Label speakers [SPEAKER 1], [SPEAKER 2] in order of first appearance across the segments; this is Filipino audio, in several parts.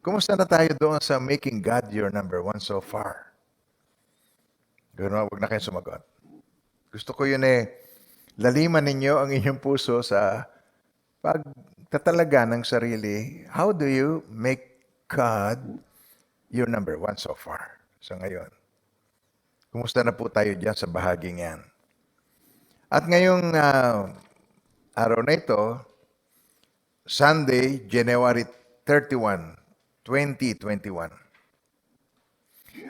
[SPEAKER 1] Kumusta na tayo doon sa making God your number one so far? Gano'n, huwag na kayo sumagot. Gusto ko yun laliman ninyo ang inyong puso sa pagtatalaga ng sarili. How do you make God your number one so far? So ngayon, kumusta na po tayo dyan sa bahaging yan? At ngayong araw na ito, Sunday, January 31, 2021.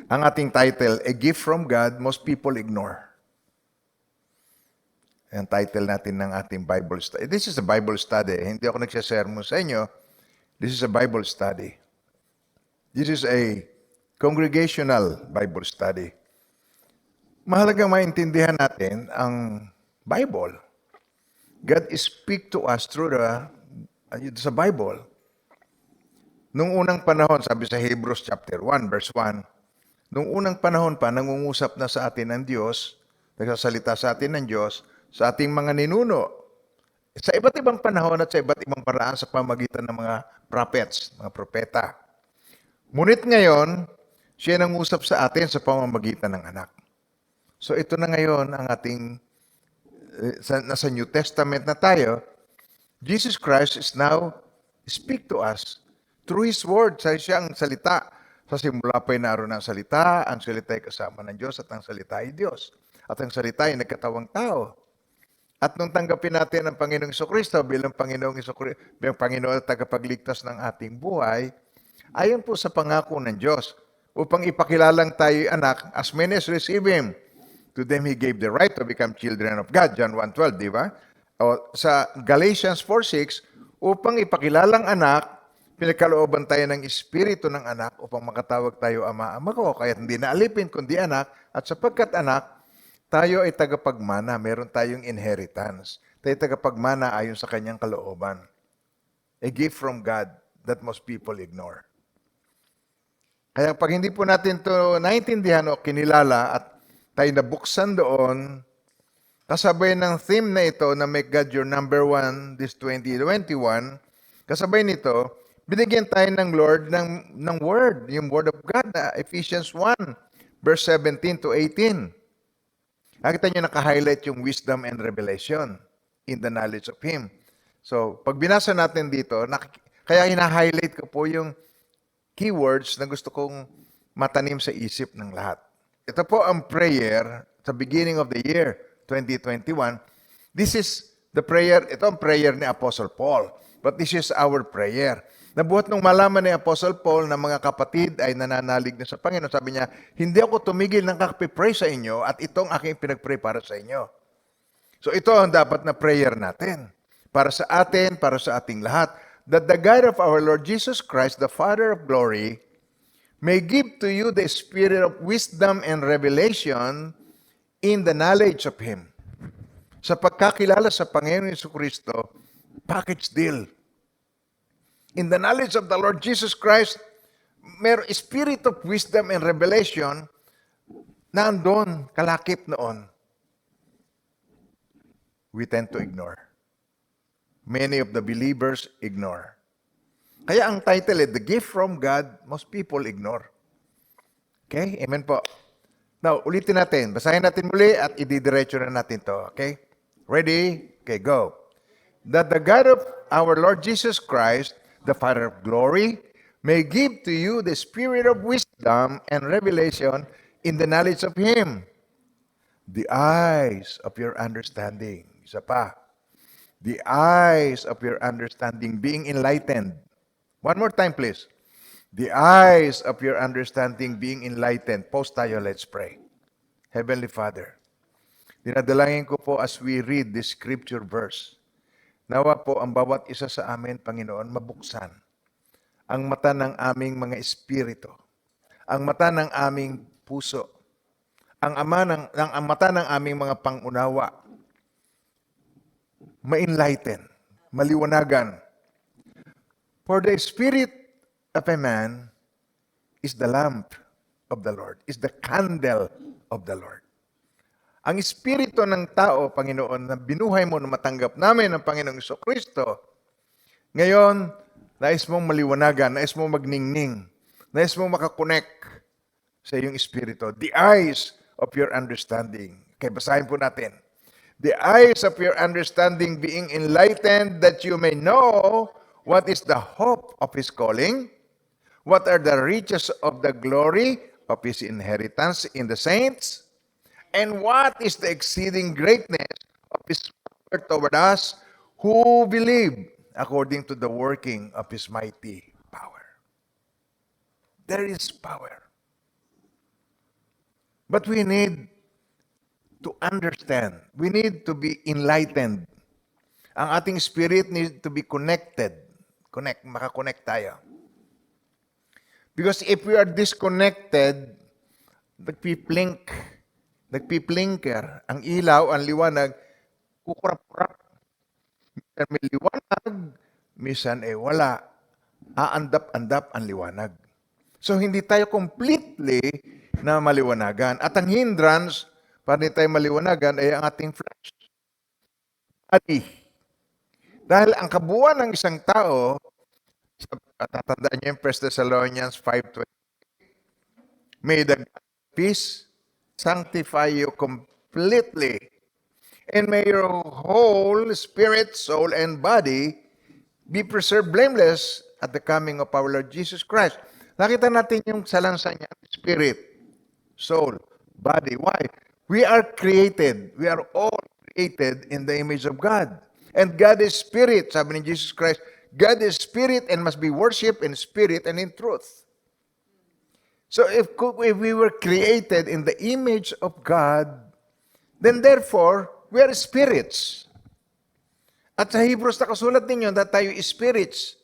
[SPEAKER 1] Ang ating title, A Gift from God Most People Ignore. Ang title natin ng ating Bible study. This is a Bible study. Hindi ako nagsasermon sa inyo. This is a Bible study. This is a congregational Bible study. Mahalagang maintindihan natin ang Bible. God speak to us through sa Bible. Nung unang panahon, sabi sa Hebrews chapter 1, verse 1, nung unang panahon pa, nangungusap na sa atin ng Diyos, nagsasalita sa atin ng Diyos, sa ating mga ninuno, sa iba't ibang panahon at sa iba't ibang paraan sa pamagitan ng mga prophets, mga propeta. Ngunit ngayon, siya nangusap sa atin sa pamamagitan ng anak. So ito na ngayon ang ating, nasa New Testament na tayo, Jesus Christ is now speak to us through His Word. Siya ang salita. Sa simula pa'y naroon ang salita ay kasama ng Diyos at ang salita ay Diyos. At ang salita ay nagkatawang tao. At nung tanggapin natin ang Panginoong Jesucristo bilang Panginoong at tagapagligtas ng ating buhay, ayon po sa pangako ng Diyos, upang ipakilalang tayo anak, as many as receive Him, to them He gave the right to become children of God. John 1:12, di ba? O, sa Galatians 4:6, upang ipakilalang anak, pinagkalooban tayo ng espiritu ng anak upang makatawag tayo ama-ama ko. Kaya hindi na alipin kundi anak. At sapagkat anak, tayo ay tagapagmana. Meron tayong inheritance. Tayo tagapagmana ayon sa kanyang kalooban. A gift from God that most people ignore. Kaya pag hindi po natin ito naintindihan o kinilala at tayo nabuksan doon, kasabay ng theme na ito na Make God Your Number One this 2021, kasabay nito, binigyan tayo ng Lord ng Word, yung Word of God, Ephesians 1, verse 17 to 18. Nakita nyo naka-highlight yung wisdom and revelation in the knowledge of Him. So, pag binasa natin dito, kaya hina-highlight ko po yung keywords na gusto kong matanim sa isip ng lahat. Ito po ang prayer sa beginning of the year 2021. This is the prayer, ito ang prayer ni Apostle Paul. But this is our prayer. Nabuhat nung malaman ni Apostle Paul na mga kapatid ay nananalig na sa Panginoon, sabi niya, hindi ako tumigil ng kakapipray sa inyo at itong aking pinagpray para sa inyo. So ito ang dapat na prayer natin. Para sa atin, para sa ating lahat. That the God of our Lord Jesus Christ, the Father of glory, may give to you the spirit of wisdom and revelation in the knowledge of Him. Sa pagkakilala sa Panginoon Jesucristo, package deal. In the knowledge of the Lord Jesus Christ, may spirit of wisdom and revelation na andon, kalakip noon. We tend to ignore. Many of the believers ignore. Kaya ang title The Gift from God, most people ignore. Okay? Amen po. Now, ulitin natin. Basahin natin muli at ididiretso na natin to. Okay? Ready? Okay, go. That the God of our Lord Jesus Christ, the Father of glory, may give to you the spirit of wisdom and revelation in the knowledge of Him. The eyes of your understanding. Isa pa. The eyes of your understanding being enlightened. One more time, please. The eyes of your understanding being enlightened. Pause tayo, let's pray. Heavenly Father, dinadalangin ko po as we read this scripture verse, nawa po ang bawat isa sa amin, Panginoon, mabuksan ang mata ng aming mga espiritu, ang mata ng aming puso, ang mata ng aming mga pangunawa, ma-enlighten, maliwanagan. For the spirit of a man is the lamp of the Lord, is the candle of the Lord. Ang espiritu ng tao, Panginoon, na binuhay mo na matanggap namin ang Panginoong Jesucristo, ngayon, Nais mong maliwanagan, nais mong magningning, nais mong makakonect sa iyong espiritu. The eyes of your understanding. Okay, basahin po natin. The eyes of your understanding being enlightened, that you may know what is the hope of His calling, what are the riches of the glory of His inheritance in the saints, and what is the exceeding greatness of His power toward us who believe, according to the working of His mighty power. There is power. But we need to understand. We need to be enlightened. Ang ating spirit needs to be connected. Makakonect tayo. Because if we are disconnected, nagpiplinker, ang ilaw, ang liwanag, kukurap-kurap. Minsan may liwanag, minsan wala. Aandap-andap ang liwanag. So hindi tayo completely na maliwanagan. At ang hindrance, para hindi tayo maliwanagan, ay ang ating flesh. Body. Dahil ang kabuuan ng isang tao, tatandaan niyo yung 1 Thessalonians 5:20, may the God of peace sanctify you completely, and may your whole spirit, soul, and body be preserved blameless at the coming of our Lord Jesus Christ. Nakita natin yung salansa niya, spirit, soul, body. Why? We are created. We are all created in the image of God. And God is spirit, sabi ni Jesus Christ. God is spirit and must be worshipped in spirit and in truth. So if we were created in the image of God, then therefore, we are spirits. At sa Hebrews nakasulat ninyo na tayo spirits,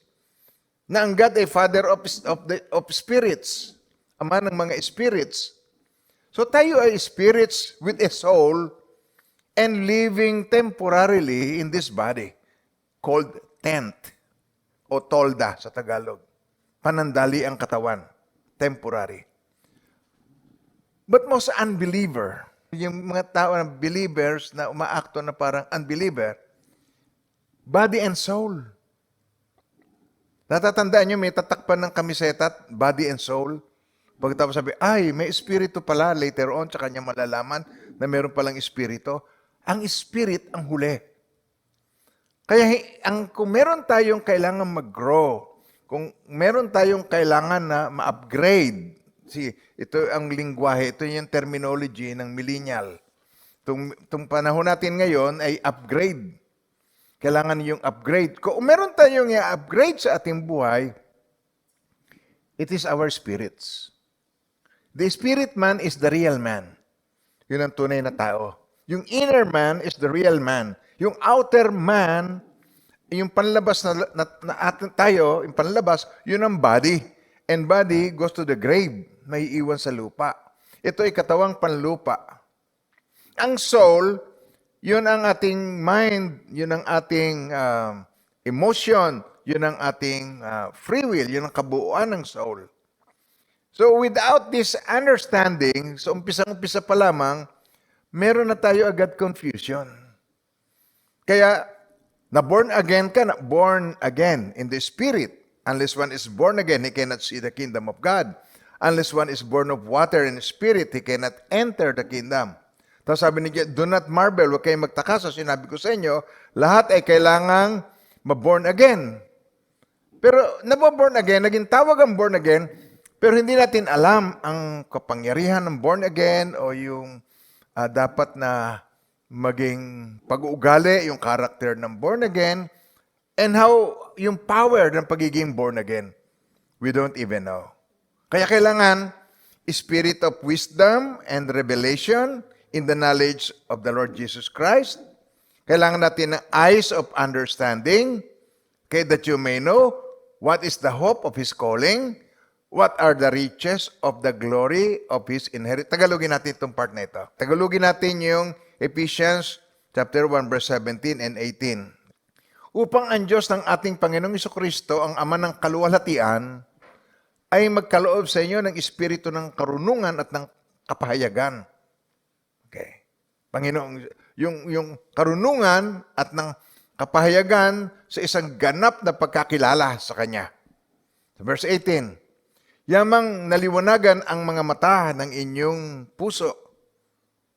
[SPEAKER 1] na ang God ay Father of spirits, Ama ng mga spirits. So tayo ay spirits with a soul and living temporarily in this body called tent o tolda sa Tagalog. Panandali ang katawan. Temporary. But most unbeliever, yung mga tao na believers na umaakto na parang unbeliever, body and soul. Natatandaan nyo, may tatakpan ng kamiseta, body and soul. Pagkatapos sabi, ay, may espiritu pala. Later on, tsaka niya malalaman na meron palang espiritu. Ang spirit ang huli. Kaya kung meron tayong kailangan mag-grow, kung meron tayong kailangan na ma-upgrade, ito ang lingwahe, ito yung terminology ng millennial. Itong panahon natin ngayon ay upgrade. Kailangan yung upgrade. Kung meron tayong i-upgrade sa ating buhay, it is our spirits. The spirit man is the real man. Yun ang tunay na tao. Yung inner man is the real man. Yung outer man, yung panlabas na atin tayo, yung panlabas, yun ang body. And body goes to the grave. May iwan sa lupa. Ito ay katawang panlupa. Ang soul, yun ang ating mind, yun ang ating emotion, yun ang ating free will, yun ang kabuuan ng soul. So without this understanding, so umpisa pa lamang, meron na tayo agad confusion. Kaya, na-born again ka, born again in the spirit. Unless one is born again, he cannot see the kingdom of God. Unless one is born of water and spirit, he cannot enter the kingdom. Tapos sabi ni God, do not marvel, huwag kayong magtaka. So sinabi ko sa inyo, lahat ay kailangang ma-born again. Pero nababorn again, naging tawag ang born again, pero hindi natin alam ang kapangyarihan ng born again o yung dapat na maging pag-uugali, yung character ng born again, and how yung power ng pagiging born again. We don't even know. Kaya kailangan spirit of wisdom and revelation in the knowledge of the Lord Jesus Christ. Kailangan natin ng eyes of understanding, okay, that you may know what is the hope of His calling, what are the riches of the glory of His inheritance. Tagalogin natin itong part na ito. Tagalogin natin yung Ephesians chapter 1, verse 17 and 18. Upang ang Diyos ng ating Panginoong Jesucristo, ang Ama ng kaluwalhatian, ay magkaloob sa inyo ng espiritu ng karunungan at ng kapahayagan. Okay. Panginoong, yung karunungan at ng kapahayagan sa isang ganap na pagkakilala sa Kanya. Sa verse 18, yamang naliwanagan ang mga mata ng inyong puso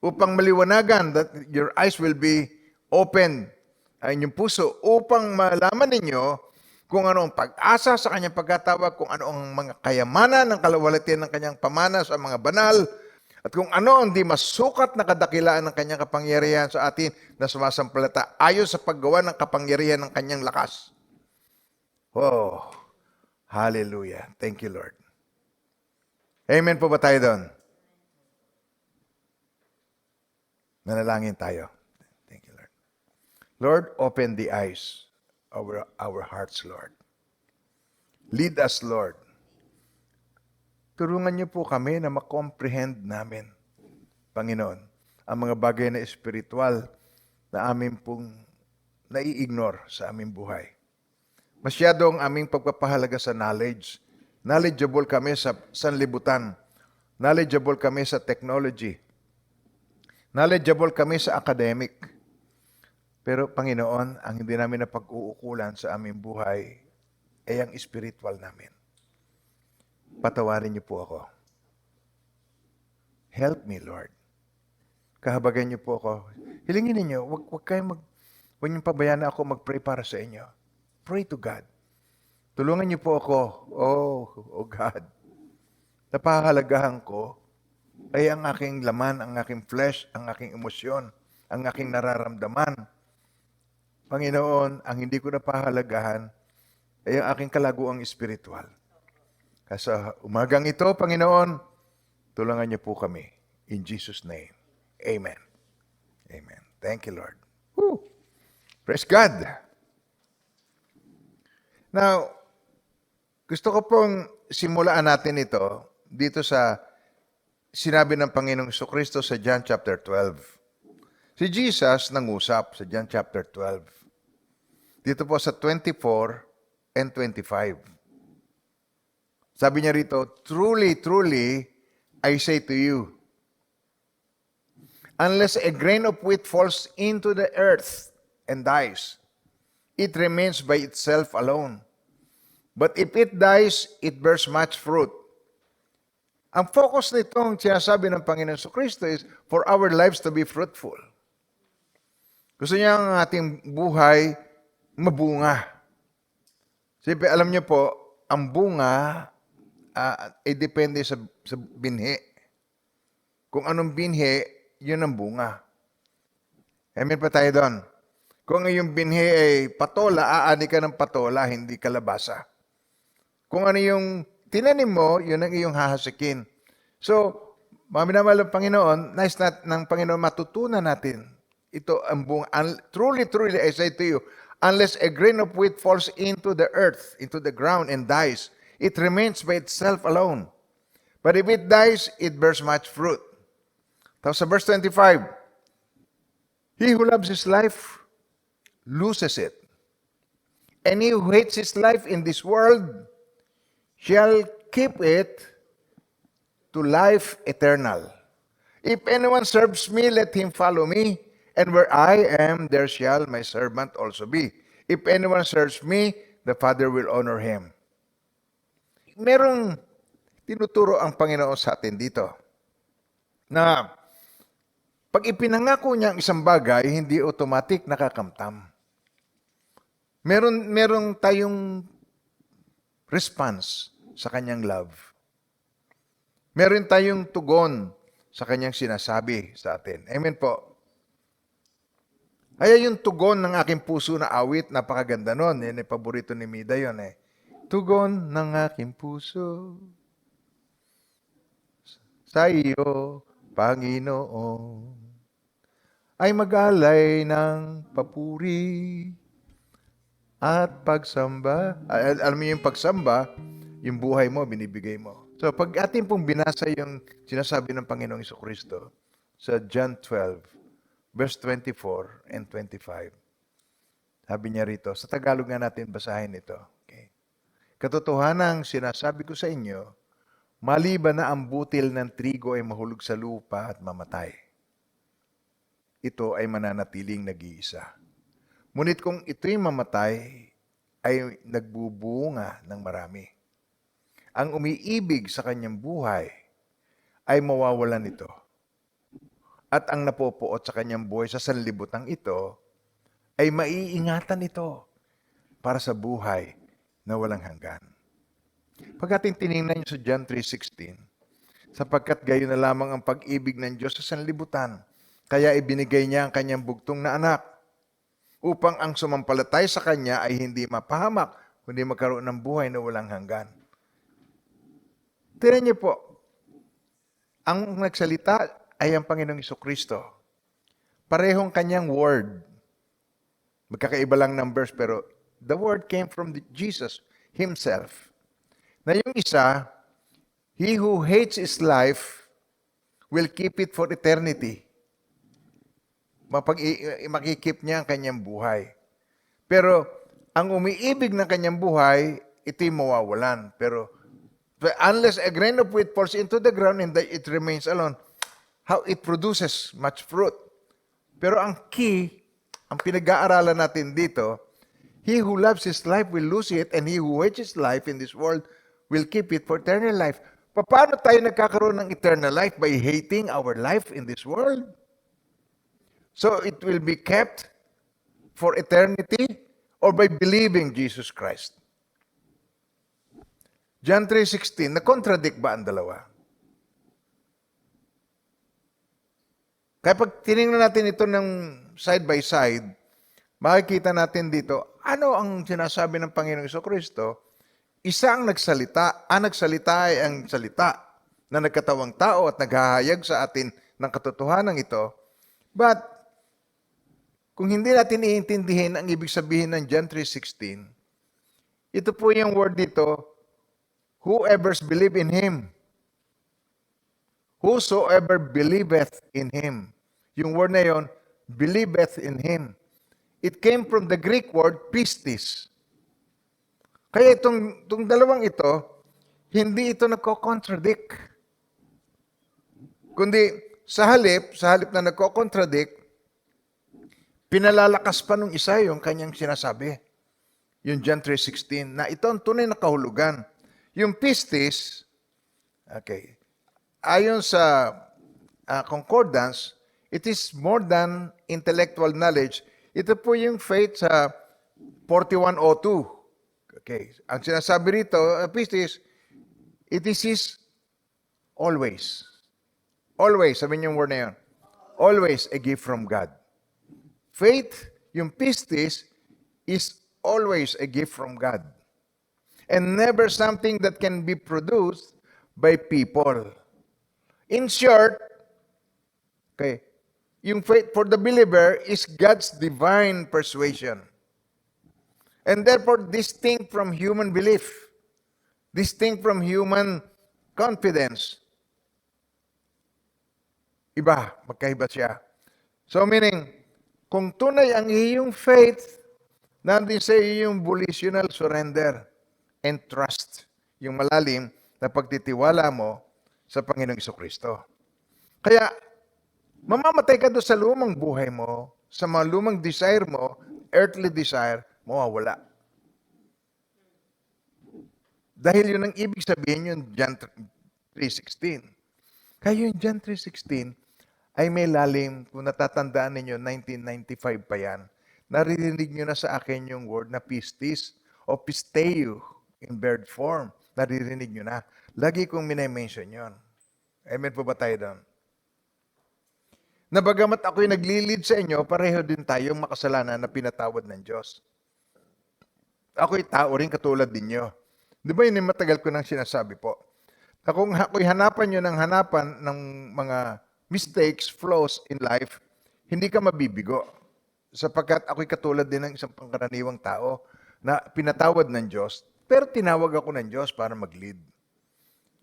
[SPEAKER 1] upang maliwanagan, that your eyes will be open, ang inyong puso, upang malaman ninyo kung ano ang pag-asa sa kanyang pagkatawag, kung ano ang mga kayamanan ng kalawalatian ng kanyang pamana sa mga banal, at kung ano ang di masukat na kadakilaan ng kanyang kapangyarihan sa atin na sumasampalata ayon sa paggawa ng kapangyarihan ng kanyang lakas. Oh, hallelujah. Thank you, Lord. Amen po ba tayo doon? Nanalangin tayo. Thank you, Lord. Lord, open the eyes of our hearts, Lord. Lead us, Lord. Tulungan niyo po kami na makomprehend namin, Panginoon, ang mga bagay na espiritual na amin pong nai-ignore sa aming buhay. Masyado ang aming pagpapahalaga sa knowledge. Knowledgeable kami sa sanlibutan. Knowledgeable kami sa technology. Knowledgeable kami sa academic. Pero Panginoon, ang hindi namin napag-uukulan sa aming buhay ay ang spiritual namin. Patawarin niyo po ako. Help me, Lord. Kahabagan niyo po ako. Hilingin niyo, huwag niyong pabayaan na ako mag-pray para sa inyo. Pray to God. Tulungan niyo po ako. Oh God. Napahalagahan ko ay ang aking laman, ang aking flesh, ang aking emosyon, ang aking nararamdaman. Panginoon, ang hindi ko napahalagahan ay ang aking kalaguang espiritual. Kasi umagang ito, Panginoon, tulungan niyo po kami. In Jesus' name. Amen. Amen. Thank you, Lord. Woo. Praise God. Now, gusto ko pong simulaan natin ito dito sa sinabi ng Panginoong Jesucristo sa John chapter 12. Si Jesus nangusap sa John chapter 12. Dito po sa 24 and 25. Sabi niya rito, truly, truly, I say to you, unless a grain of wheat falls into the earth and dies, it remains by itself alone. But if it dies, it bears much fruit. Ang focus nitong sinasabi ng Panginoon Jesucristo is for our lives to be fruitful. Gusto niya ang ating buhay mabunga. Siyempre, alam niyo po, ang bunga ay depende sa binhi. Kung anong binhi, yun ang bunga. Amen pa tayo doon. Kung yung binhi ay patola, aani ka ng patola, hindi kalabasa. Kung ano yung tinanim mo, yun ang iyong hahasikin. So, mga minamahal ng Panginoon, nice ng Panginoon matutunan natin. Ito ang bunga. Truly, truly, I say to you, unless a grain of wheat falls into the earth, into the ground and dies, it remains by itself alone. But if it dies, it bears much fruit. Tapos sa verse 25, he who loves his life loses it. And he who hates his life in this world shall keep it to life eternal. If anyone serves me, let him follow me, and where I am, there shall my servant also be. If anyone serves me, the Father will honor him. Merong tinuturo ang Panginoon sa atin dito na pag ipinangako niya ang isang bagay, hindi automatic nakakamtam. Merong tayong response sa kanyang love. Meron tayong tugon sa kanyang sinasabi sa atin. Amen po. Kaya yung tugon ng aking puso na awit, napakaganda nun. Yan ay paborito ni Mida yun eh. Tugon ng aking puso sa iyo, Panginoon, ay mag-alay ng papuri at pagsamba. Alam mo yung pagsamba, yung buhay mo, binibigay mo. So, pag atin pong binasa yung sinasabi ng Panginoong Jesucristo sa John 12, verse 24 and 25, sabi niya rito, sa Tagalog nga natin basahin ito. Okay. Katotohanan sinasabi ko sa inyo, maliban na ang butil ng trigo ay mahulog sa lupa at mamatay, ito ay mananatiling nag-iisa. Ngunit kung ito'y mamatay, ay nagbubunga ng marami. Ang umiibig sa kanyang buhay ay mawawalan nito. At ang napopuot sa kanyang buhay sa sanlibutang ito ay maiingatan ito para sa buhay na walang hanggan. Pag ating tinignan niyo sa John 3:16, sapagkat gayon na lamang ang pag-ibig ng Diyos sa sanlibutan, kaya ibinigay niya ang kanyang bugtong na anak, upang ang sumampalatay sa kanya ay hindi mapahamak, kundi magkaroon ng buhay na walang hanggan. Tingnan niyo po, ang nagsalita ay ang Panginoong Jesucristo. Parehong kanyang word. Magkakaiba lang ng verse, pero the word came from Jesus himself. Na yung isa, he who hates his life will keep it for eternity. Makikip niya ang kanyang buhay. Pero ang umiibig ng kanyang buhay, ito'y mawawalan. Pero unless a grain of wheat falls into the ground and it remains alone, how it produces much fruit. Pero ang key, ang pinag-aaralan natin dito, he who loves his life will lose it, and he who hates his life in this world will keep it for eternal life. Paano tayo nagkakaroon ng eternal life? By hating our life in this world. So it will be kept for eternity or by believing Jesus Christ. John 3:16, na-contradict ba ang dalawa? Kaya pag tinignan natin ito ng side by side, makikita natin dito, ano ang sinasabi ng Panginoong Jesucristo? Isa ang nagsalita. Ang nagsalita ay ang salita na nagkatawang tao at naghahayag sa atin ng katotohanan ito. But kung hindi natin iintindihin ang ibig sabihin ng John 3:16, ito po yung word dito, whoever believe in Him. Whosoever believeth in Him. Yung word na yon, believeth in Him. It came from the Greek word pistis. Kaya itong dalawang ito, hindi ito nagko-contradict. Kundi sa halip na nagko-contradict, pinalalakas pa nung isa yung kanyang sinasabi. Yung John 3:16, na ito ang tunay na kahulugan. Yung pistis, okay, ayon sa concordance, it is more than intellectual knowledge. Ito po yung faith sa 4102. Okay, ang sinasabi rito, pistis, it is always. Always, sabi niyo yung word na yun. Always a gift from God. Faith, yung pistis, is always a gift from God. And never something that can be produced by people. In short, okay, yung faith for the believer is God's divine persuasion. And therefore, distinct from human belief, distinct from human confidence. Iba, magkaiba siya. So meaning, kung tunay ang iyong faith, nandun sa iyong volitional surrender and trust, yung malalim na pagtitiwala mo sa Panginoong Jesucristo. Kaya, mamamatay ka doon sa lumang buhay mo, sa mga lumang desire mo, earthly desire, mawawala. Dahil yun ang ibig sabihin yung John 3:16. Kaya yung John 3:16, ay may lalim, kung natatandaan ninyo, 1995 pa yan, naririnig nyo na sa akin yung word na pistis o pisteu in bird form. Naririnig nyo na. Lagi kong minay-mention yun. Amen po ba tayo doon? Na bagamat ako'y naglilid sa inyo, pareho din tayong makasalanan na pinatawad ng Diyos. Ako'y tao rin katulad ninyo. Di ba yun yung matagal ko nang sinasabi po? Na kung ako'y hanapan nyo ng hanapan ng mga mistakes, flaws in life, hindi ka mabibigo. Sapagkat ako'y katulad din ng isang pangkaraniwang tao na pinatawad ng Diyos, pero tinawag ako ng Diyos para mag-lead.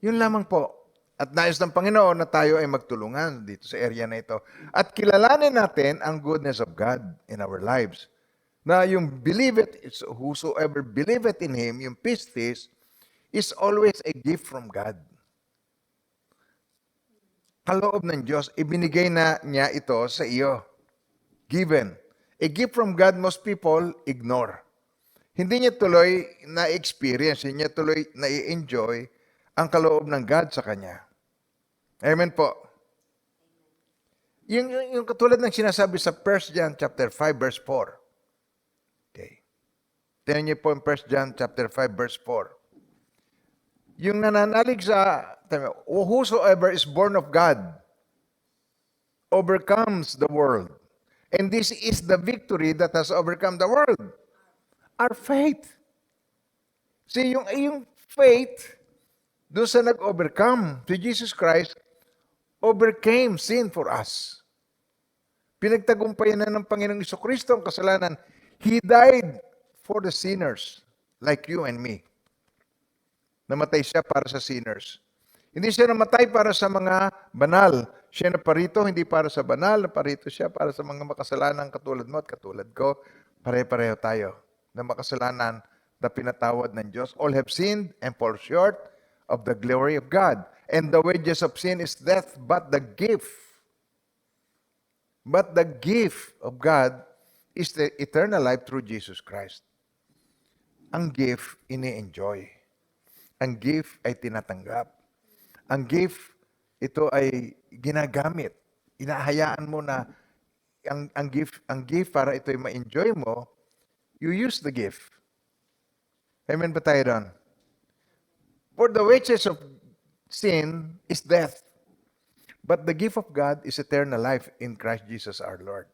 [SPEAKER 1] Yun lamang po. At nais ng Panginoon na tayo ay magtulungan dito sa area na ito. At kilalanin natin ang goodness of God in our lives. Na yung whosoever believeth in Him, yung pistis, is always a gift from God. Kaloob ng Diyos, ibinigay na niya ito sa iyo. Given. A gift from God most people ignore. Hindi niya tuloy na-experience, hindi niya tuloy na-enjoy ang kaloob ng God sa kanya. Amen po. Yung katulad ng sinasabi sa 1 John chapter 5 verse 4. Okay. Tingnan niyo po yung 1 John chapter 5 verse 4. Yung nananalig sa whosoever is born of God overcomes the world. And this is the victory that has overcome the world. Our faith. See, yung faith, doon sa nag-overcome, si Jesus Christ, overcame sin for us. Pinagtagumpayan na ng Panginoong Jesucristo ang kasalanan. He died for the sinners, like you and me. Namatay siya para sa sinners. Hindi siya namatay para sa mga banal. Siya naparito, hindi para sa banal. Naparito siya para sa mga makasalanan katulad mo at katulad ko. Pare-pareho tayo na makasalanan na pinatawad ng Diyos. All have sinned and fall short of the glory of God. And the wages of sin is death, but the gift of God is the eternal life through Jesus Christ. Ang gift, ini-enjoy. Ang gift ay tinatanggap. Ang gift, ito ay ginagamit. Inahayaan mo na ang gift para ito ay ma-enjoy mo, you use the gift. Amen ba tayo doon? For the wages of sin is death. But the gift of God is eternal life in Christ Jesus our Lord.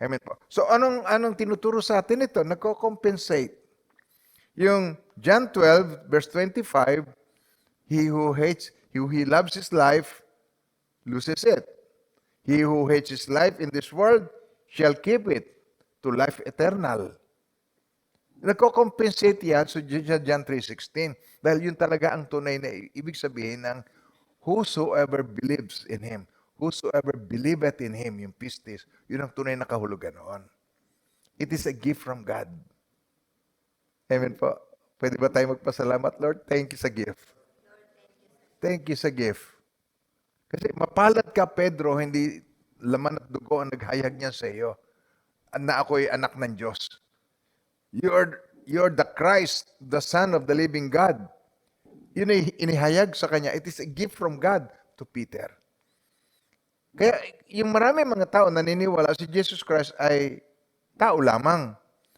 [SPEAKER 1] Amen po. So anong tinuturo sa atin ito? Nagko-compensate. Yung John 12 verse 25, he who loves his life loses it. He who hates his life in this world shall keep it to life eternal. Nagko-compensate yan sa John 3:16 dahil yun talaga ang tunay na ibig sabihin ng whosoever believes in Him. Whosoever believeth in Him, yung pistis, yun ang tunay na kahulugan noon. It is a gift from God. Amen po. Pwede ba tayo magpasalamat, Lord? Thank you sa gift. Thank you sa gift. Kasi mapalad ka, Pedro, hindi laman at dugo ang naghayag niya sa iyo na ako'y anak ng Diyos. You're the Christ, the Son of the living God. Yun ay inihayag sa kanya. It is a gift from God to Peter. Kaya yung marami mga tao naniniwala si Jesus Christ ay tao lamang.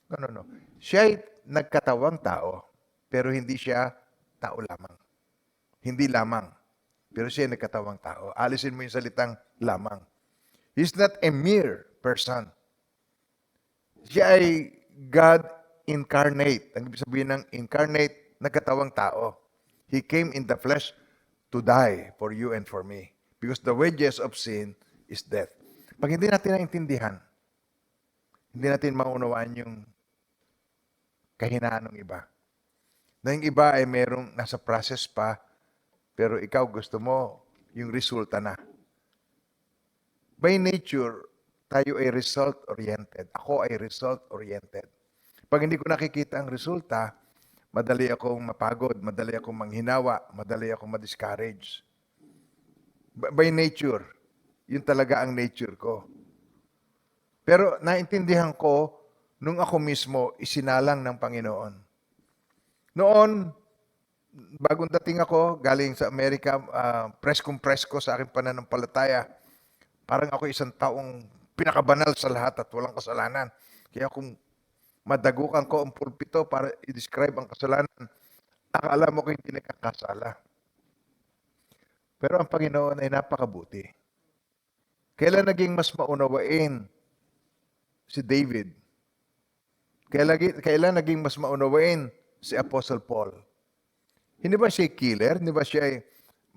[SPEAKER 1] No. Siya ay nagkatawang tao, pero hindi siya tao lamang. Hindi lamang, pero siya ay nagkatawang tao. Alisin mo yung salitang lamang. He's not a mere person. Siya ay God incarnate. Ang ibig sabihin ng incarnate, nagkatawang tao. He came in the flesh to die for you and for me. Because the wages of sin is death. Pag hindi natin naintindihan, hindi natin maunawaan yung kahinaan ng iba. Na yung iba ay merong nasa process pa, pero ikaw gusto mo yung resulta na. By nature, tayo ay result-oriented. Ako ay result-oriented. Pag hindi ko nakikita ang resulta, madali akong mapagod, madali akong manghinawa, madali akong ma-discourage. By nature, yun talaga ang nature ko. Pero naintindihan ko, nung ako mismo isinalang ng Panginoon. Noon, bagong dating ako, galing sa Amerika, preskong-presko sa aking pananampalataya. Parang ako isang taong pinakabanal sa lahat at walang kasalanan. Kaya kung madagukan ko ang pulpito para i-describe ang kasalanan, akala mo ko hindi nakakasala. Pero ang Panginoon ay napakabuti. Kailan naging mas maunawain si David? Kailan naging mas maunawain si Apostle Paul? Hindi ba siya killer? Hindi ba siya ay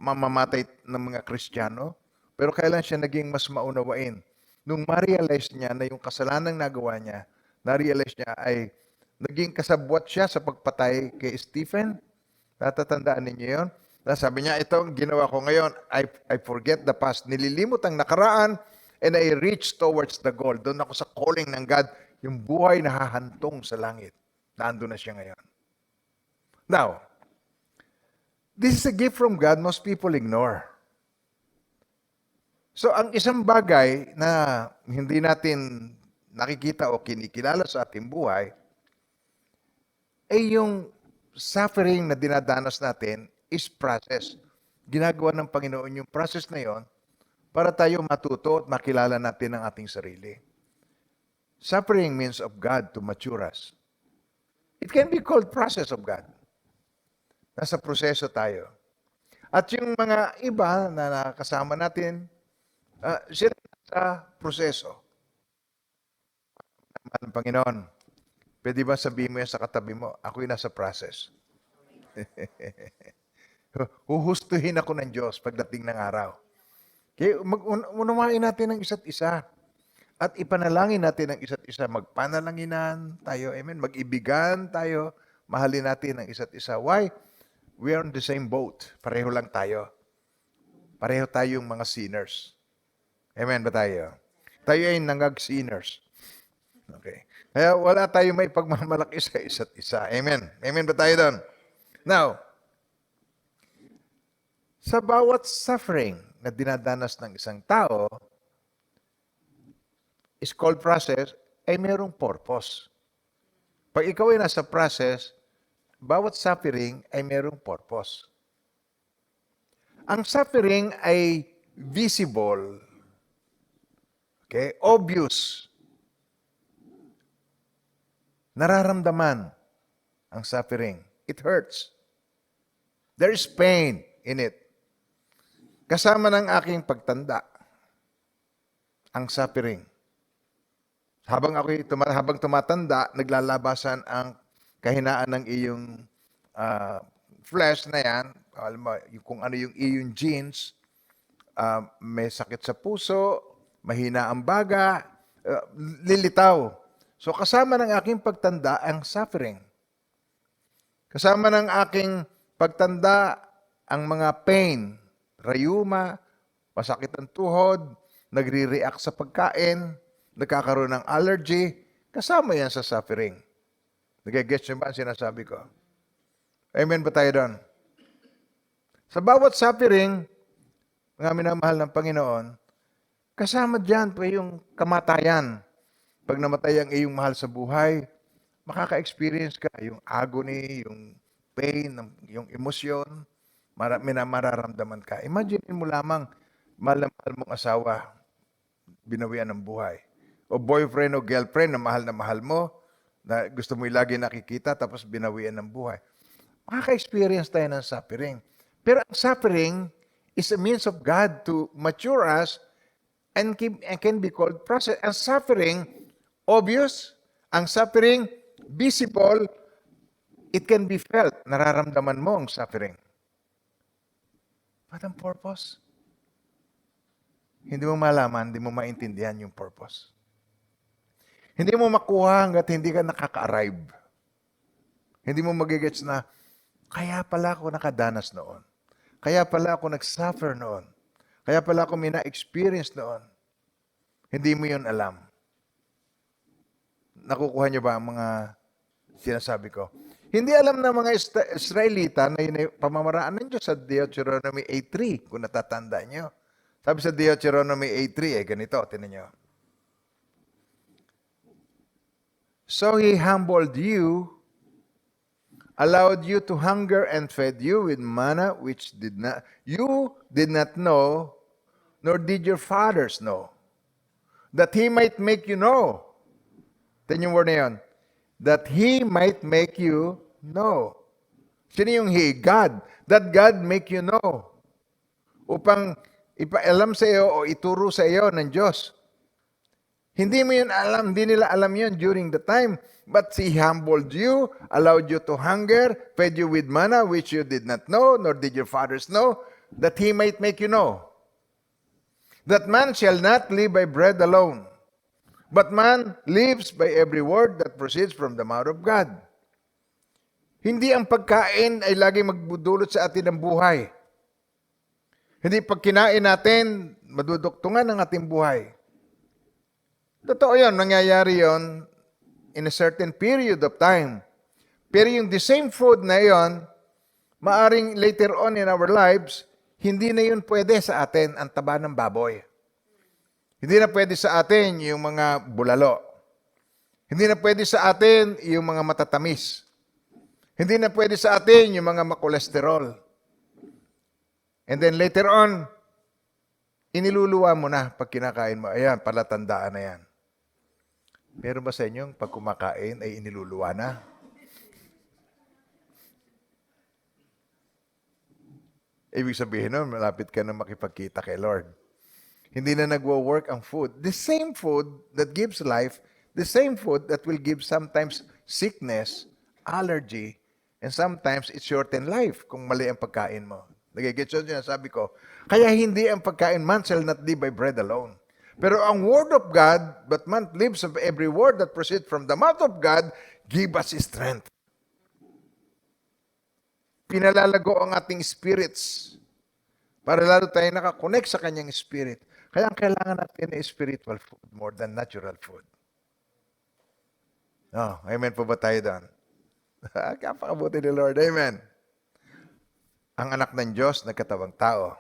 [SPEAKER 1] mamamatay ng mga Kristiyano? Pero kailan siya naging mas maunawain? Nung ma-realize niya na yung kasalanang nagawa niya, na-realize niya ay naging kasabwat siya sa pagpatay kay Stephen. Natatandaan ninyo yun? Sabi niya, ito ang ginawa ko ngayon, I forget the past. Nililimot ang nakaraan and I reach towards the goal. Doon ako sa calling ng God, yung buhay na hahantong sa langit. Nandun na siya ngayon. Now, this is a gift from God most people ignore. So, ang isang bagay na hindi natin nakikita o kinikilala sa ating buhay, yung suffering na dinadanas natin is process. Ginagawa ng Panginoon yung process na yon para tayo matuto at makilala natin ang ating sarili. Suffering means of God to mature us. It can be called process of God. Nasa proseso tayo. At yung mga iba na nakasama natin, sila sa proseso. Mahal ng Panginoon, pwede ba sabihin mo yan sa katabi mo, ako'y nasa process. Huhustuhin ako ng Diyos pagdating ng araw. Kaya unawain natin ang isa't isa. At ipanalangin natin ang isa't isa. Magpanalanginan tayo. Amen. Mag-ibigan tayo. Mahalin natin ang isa't isa. Why? We are on the same boat. Pareho lang tayo. Pareho tayong mga sinners. Amen ba tayo? Tayo ay nangag sinners. Okay. Kaya wala tayong may pagmamalaki sa isa't isa. Amen. Amen ba tayo doon? Now, sa bawat suffering na dinadanas ng isang tao, is called process, ay mayroong purpose. Pag ikaw ay nasa process, bawat suffering ay mayroong purpose. Ang suffering ay visible, okay, obvious. Nararamdaman ang suffering. It hurts. There is pain in it. Kasama ng aking pagtanda, ang suffering. Habang tumatanda, naglalabasan ang kahinaan ng iyong flesh na yan. Alam mo, kung ano yung iyong genes, may sakit sa puso, mahina ang baga, lilitaw. So kasama ng aking pagtanda ang suffering. Kasama ng aking pagtanda ang mga pain, rayuma, masakit ang tuhod, nagre-react sa pagkain, nagkakaroon ng allergy, kasama yan sa suffering. Nag-gets nyo ba ang sinasabi ko? Amen ba tayo doon? Sa bawat suffering, mga minamahal ng Panginoon, kasama dyan pa yung kamatayan. Pag namatay ang iyong mahal sa buhay, makaka-experience ka yung agony, yung pain, yung emosyon, mararamdaman ka. Imagine mo lamang, mahal na mahal mong asawa, binawian ng buhay. O boyfriend o girlfriend na mahal mo, na gusto mo lagi nakikita, tapos binawian ng buhay. Makaka-experience tayo ng suffering. Pero ang suffering is a means of God to mature us and can be called process. Ang suffering, obvious. Ang suffering, visible. It can be felt. Nararamdaman mo ang suffering. But ang purpose? Hindi mo malaman, hindi mo maintindihan yung purpose. Hindi mo makuha hanggat hindi ka nakaka-arrive. Hindi mo magigets na, kaya pala ako nakadanas noon. Kaya pala ako nag-suffer noon. Kaya pala ako may na-experience noon. Hindi mo yun alam. Nakukuha niyo ba ang mga sinasabi ko? Hindi alam ng mga Israelita na yun ay pamamaraan ng Diyos sa Deuteronomy 8.3, kung natatanda niyo. Sabi sa Deuteronomy 8.3, ganito, tinan niyo. So He humbled you, allowed you to hunger and fed you with manna which you did not know, nor did your fathers know, that He might make you know. Tignan yung word na yun. That He might make you know. Sino yung He? God. That God make you know. Upang ipaalam sa iyo o ituro sa iyo ng Diyos. Hindi mo yun alam, hindi nila alam yun during the time. But He humbled you, allowed you to hunger, fed you with manna, which you did not know, nor did your fathers know, that He might make you know. That man shall not live by bread alone, but man lives by every word that proceeds from the mouth of God. Hindi ang pagkain ay lagi magbudulot sa atin ng buhay. Hindi pag kinain natin, maduduktungan ang ating buhay. Totoo yun, nangyayari yun in a certain period of time. Pero yung the same food na yun, maaring later on in our lives, hindi na yun pwede sa atin ang taba ng baboy. Hindi na pwede sa atin yung mga bulalo. Hindi na pwede sa atin yung mga matatamis. Hindi na pwede sa atin yung mga makolesterol. And then later on, iniluluwa mo na pag kinakain mo. Ayan, palatandaan na yan. Pero ba sa inyo, pag kumakain ay iniluluwa na? Ibig sabihin nun, malapit ka na makipagkita kay Lord. Hindi na nagwo-work ang food. The same food that gives life, the same food that will give sometimes sickness, allergy, and sometimes it shorten life kung mali ang pagkain mo. Nagigets yun, sabi ko. Kaya hindi ang pagkain, man shall not live by bread alone. Pero ang word of God, but man lives of every word that proceeds from the mouth of God, give us strength. Pinalalago ang ating spirits para lalo tayo nakakonect sa kanyang spirit. Kaya ang kailangan natin ay spiritual food more than natural food. Oh, amen po ba tayo doon? Kapakabuti ni Lord. Amen. Ang anak ng Diyos, nagkatawang tao.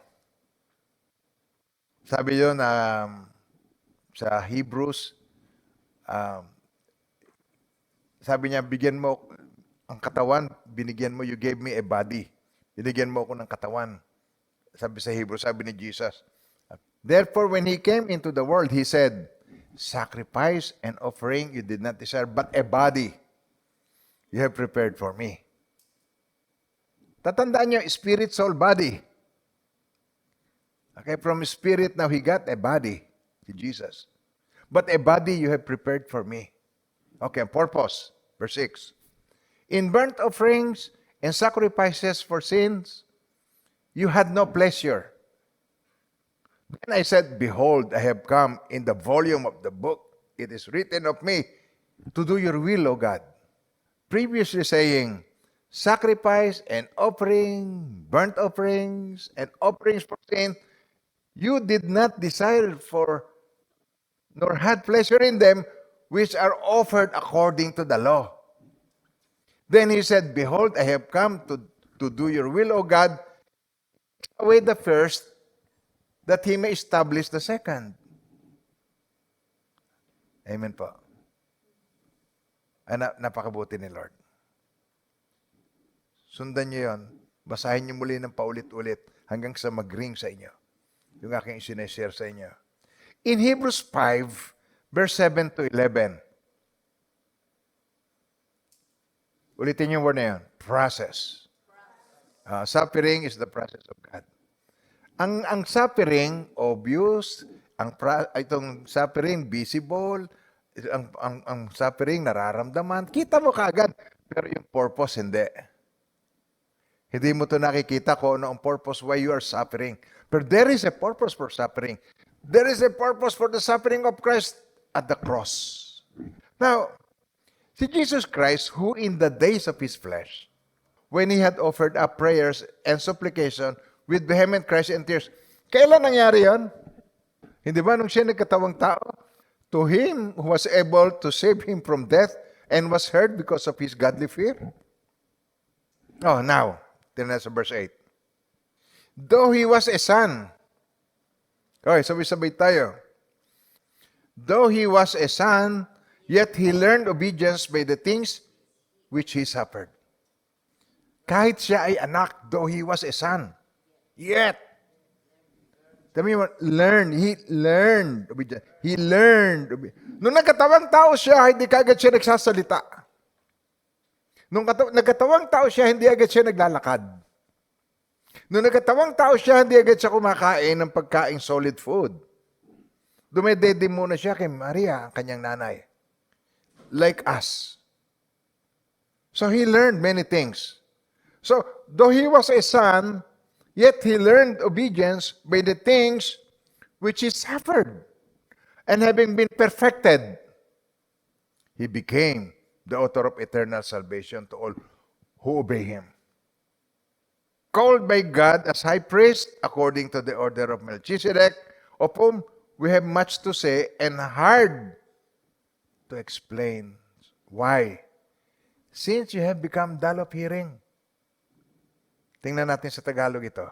[SPEAKER 1] Sabi yun sa Hebrews, sabi niya, bigyan mo ang katawan, binigyan mo, you gave me a body. Binigyan mo ako ng katawan. Sabi sa Hebrews, sabi ni Jesus. Therefore, when He came into the world, He said, sacrifice and offering you did not desire, but a body you have prepared for me. Tatandaan niyo, spirit, soul, body. Okay, from spirit, now He got a body, si Jesus. But a body you have prepared for me. Okay, purpose, verse 6. In burnt offerings and sacrifices for sins, you had no pleasure. Then I said, behold, I have come in the volume of the book. It is written of me to do your will, O God. Previously saying, sacrifice and offering, burnt offerings and offerings for sin, you did not desire for, nor had pleasure in them, which are offered according to the law. Then He said, behold, I have come to do your will, O God, away the first, that He may establish the second. Amen po. Napakabuti ni Lord. Sundan niyo yun. Basahin niyo muli ng paulit-ulit hanggang sa mag-ring sa inyo. Yung aking sineshare sa inyo. In Hebrews 5, verse 7 to 11. Ulitin yung word na yun. Process. Suffering is the process of God. Ang suffering, obvious. Itong suffering, visible. Ang suffering, nararamdaman. Kita mo kaagad. Pero yung purpose, hindi. Hindi mo ito nakikita kung ano ang purpose why you are suffering. But there is a purpose for suffering. There is a purpose for the suffering of Christ at the cross. Now, si Jesus Christ, who in the days of His flesh, when He had offered up prayers and supplication with vehement cries and tears, kailan nangyari yon? Hindi ba nung siya nagkatawang tao? To Him who was able to save Him from death and was heard because of His godly fear? Oh, now, tingnan sa verse 8. Though He was a son, okay, sabay-sabay tayo. Though He was a son, yet He learned obedience by the things which He suffered. Kahit siya ay anak, though He was a son, yet, sabi mo, He learned obedience. He learned obedience. Nung nagkatawang tao siya, hindi kaagad siya nagsasalita. Nung nagkatawang tao siya, hindi agad siya naglalakad. Nung nagkatawang tao siya, hindi agad siya kumakain ng pagkaing solid food. Dumedede muna siya kay Maria, ang kanyang nanay. Like us. So He learned many things. So, though He was a son, yet He learned obedience by the things which He suffered. And having been perfected, He became the author of eternal salvation to all who obey Him. Called by God as high priest according to the order of Melchizedek, of whom we have much to say and hard to explain. Why? Since you have become dull of hearing. Tingnan natin sa Tagalog ito.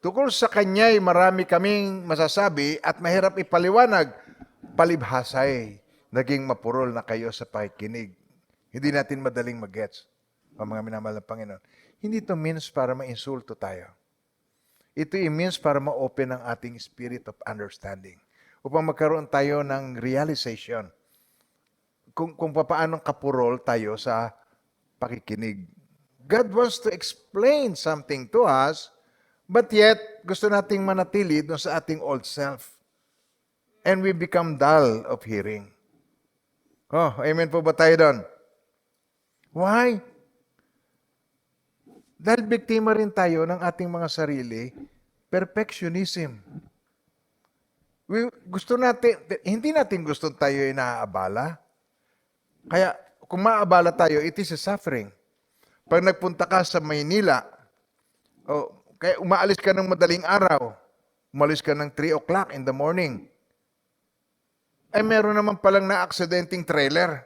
[SPEAKER 1] Tukol sa Kanya'y marami kaming masasabi at mahirap ipaliwanag, palibhasay. naging mapurol na kayo sa pakikinig. Hindi natin madaling mag-gets, o mga minamahal ng Panginoon. Hindi ito means para ma-insulto tayo. Ito means para ma-open ang ating spirit of understanding. Upang magkaroon tayo ng realization kung paano kapurol tayo sa pakikinig. God wants to explain something to us, but yet gusto nating manatili doon sa ating old self. And we become dull of hearing. Oh, amen po ba tayo doon? Why? Dahil biktima rin tayo ng ating mga sarili, perfectionism. Gusto natin, hindi natin gusto tayo ay naaabala. Kaya kung maabala tayo, it is a suffering. Pag nagpunta ka sa Maynila, kaya umaalis ka ng madaling araw, umalis ka ng 3 o'clock in the morning, ay meron naman palang na-aksidenteng trailer,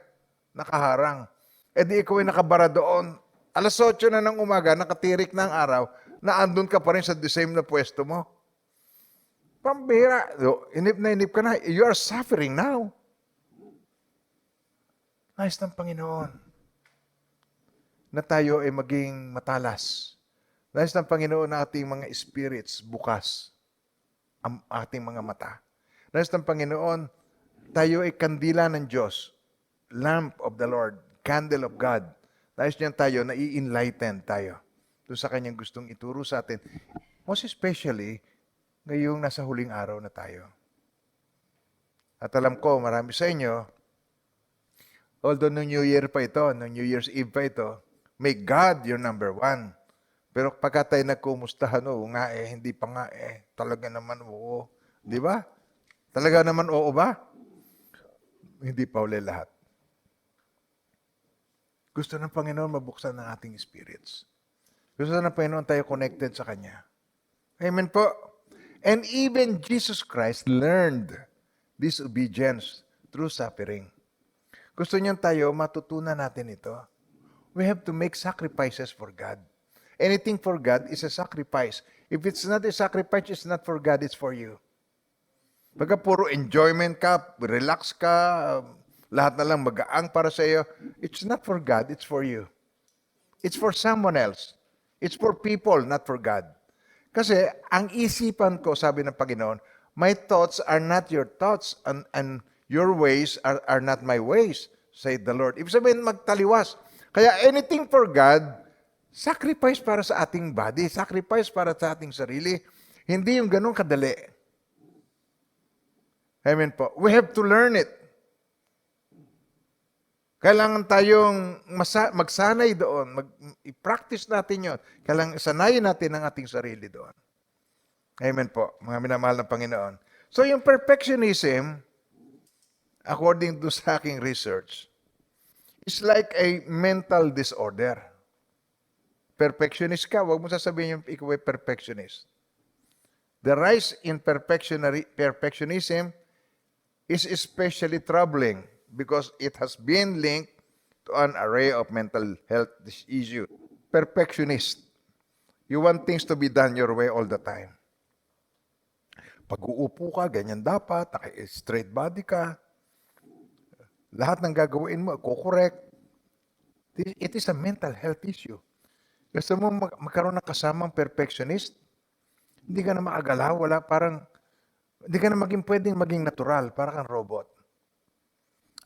[SPEAKER 1] nakaharang. E di ikaw ay nakabara doon. Alas 8 na ng umaga, nakatirik na ang araw, na andun ka pa rin sa the same na pwesto mo. Pambira. Inip na inip ka na. You are suffering now. Nais ng Panginoon na tayo ay maging matalas. Nais ng Panginoon na ating mga spirits bukas ang ating mga mata. Nais ng Panginoon, tayo ay kandila ng Diyos, lamp of the Lord, candle of God. Nais niyan tayo, na-i-enlighten tayo doon sa kanyang gustong ituro sa atin. Most especially, ngayong nasa huling araw na tayo. At alam ko, marami sa inyo, although no New Year pa ito, no New Year's Eve pa ito, may God your number one. Pero pagka tayo nagkumustahan, nga hindi pa nga talaga naman oo. Di ba? Talaga naman oo ba? Hindi pa uli lahat. Gusto ng Panginoon mabuksan ng ating spirits. Gusto ng Panginoon tayo connected sa Kanya. Amen po. And even Jesus Christ learned this obedience through suffering. Gusto niyan tayo, matutunan natin ito. We have to make sacrifices for God. Anything for God is a sacrifice. If it's not a sacrifice, it's not for God, it's for you. Pagka puro enjoyment ka, relax ka, lahat na lang magaang para sa iyo, it's not for God, it's for you. It's for someone else. It's for people, not for God. Kasi ang isipan ko, sabi ng Panginoon, my thoughts are not your thoughts and your ways are not my ways, said the Lord. Ibig sabihin, magtaliwas. Kaya anything for God, sacrifice para sa ating body, sacrifice para sa ating sarili. Hindi yung ganun kadali. Amen po. We have to learn it. Kailangan tayong magsanay doon. I-practice natin yun. Kailangan sanayin natin ang ating sarili doon. Amen po, mga minamahal ng Panginoon. So yung perfectionism, according to sa aking research, is like a mental disorder. Perfectionist ka, huwag mo sasabihin yung ikaw ay perfectionist. The rise in perfectionism is especially troubling because it has been linked to an array of mental health issues. Perfectionist. You want things to be done your way all the time. Pag uupo ka, ganyan dapat, straight body ka, lahat ng gagawin mo, correct. It is a mental health issue. Gusto mo magkaroon ng kasamang perfectionist, hindi ka na makagalaw, hindi ka na pwedeng maging natural, para kang robot.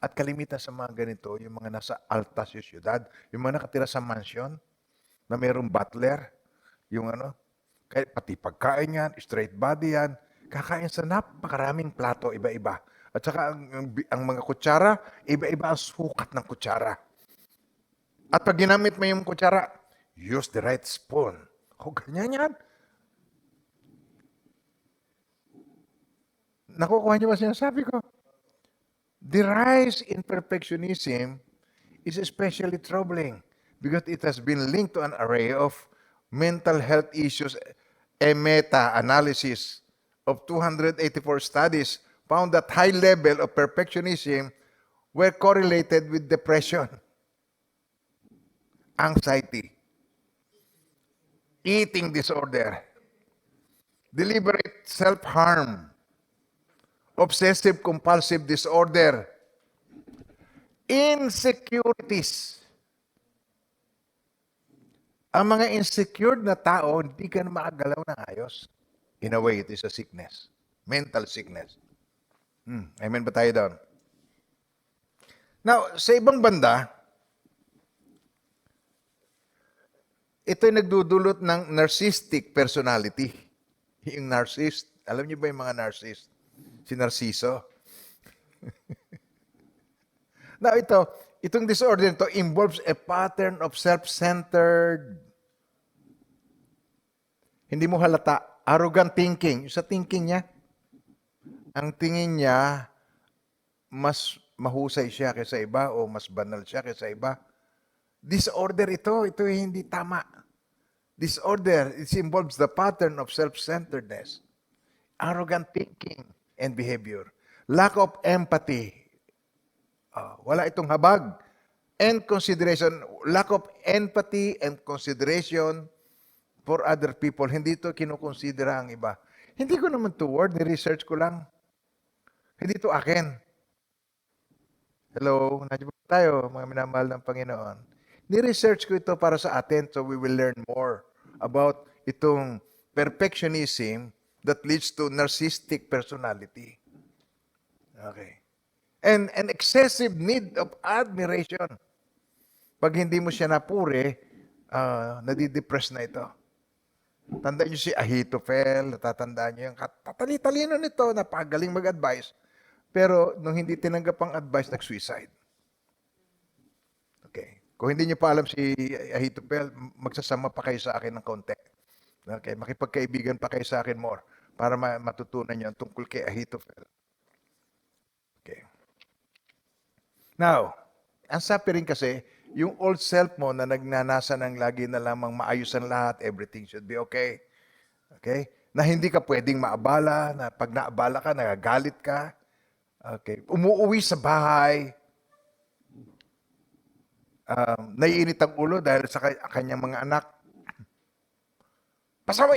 [SPEAKER 1] At kalimitan sa mga ganito, yung mga nasa alta syudad, yung mga nakatira sa mansion, na mayroong butler, pati pagkain yan, straight body yan, kakain sa napakaraming plato, iba-iba. At saka ang mga kutsara, iba-iba ang sukat ng kutsara. At pag ginamit mo yung kutsara, use the right spoon. Ganyan yan. Nakukuha niyo ba sinasabi ko? The rise in perfectionism is especially troubling because it has been linked to an array of mental health issues. A meta-analysis of 284 studies found that high level of perfectionism were correlated with depression, anxiety, eating disorder, deliberate self-harm, obsessive-compulsive disorder, insecurities. Ang mga insecure na tao, hindi ka na makagalaw ng ayos. In a way, it is a sickness. Mental sickness. Amen ba tayo doon? Now, sa ibang banda, ito'y nagdudulot ng narcissistic personality. Yung narcissist, alam niyo ba yung mga narcissist? Si Narciso. Now, itong disorder ito involves a pattern of self-centered, hindi mo halata, arrogant thinking. Sa thinking niya, ang tingin niya, mas mahusay siya kaysa iba o mas banal siya kaysa iba. Disorder ito hindi tama. Disorder, it involves the pattern of self-centeredness, arrogant thinking and behavior, lack of empathy. Wala itong habag and consideration, lack of empathy and consideration for other people. Hindi ito kinukonsidera ang iba. Hindi ko naman to word, ni-research ko lang. Hindi ito akin. Hello, nandiyan po tayo, mga minamahal ng Panginoon. Ni-research ko ito para sa atin so we will learn more about itong perfectionism that leads to narcissistic personality. Okay. And an excessive need of admiration. Pag hindi mo siya napuri, nadidepress na ito. Tandaan niyo si Ahithophel, natatandaan niyo yung talino nito, napagaling mag-advise. Pero nung hindi tinanggap ang advice, nag-suicide. Okay. Kung hindi niyo pa alam si Ahithophel, magsasama pa kayo sa akin ng konti. Okay, makipagkaibigan pa kayo sa akin more para matutunan niyo tungkol kay Ahithophel. Okay. Now, ang suffering kasi, yung old self mo na nagnanasa ng lagi na lamang maayos ang lahat, everything should be okay. Okay? Na hindi ka pwedeng maabala, na pag naabala ka, nagagalit ka. Okay. Umuuwi sa bahay, naiinit ang ulo dahil sa kanyang mga anak.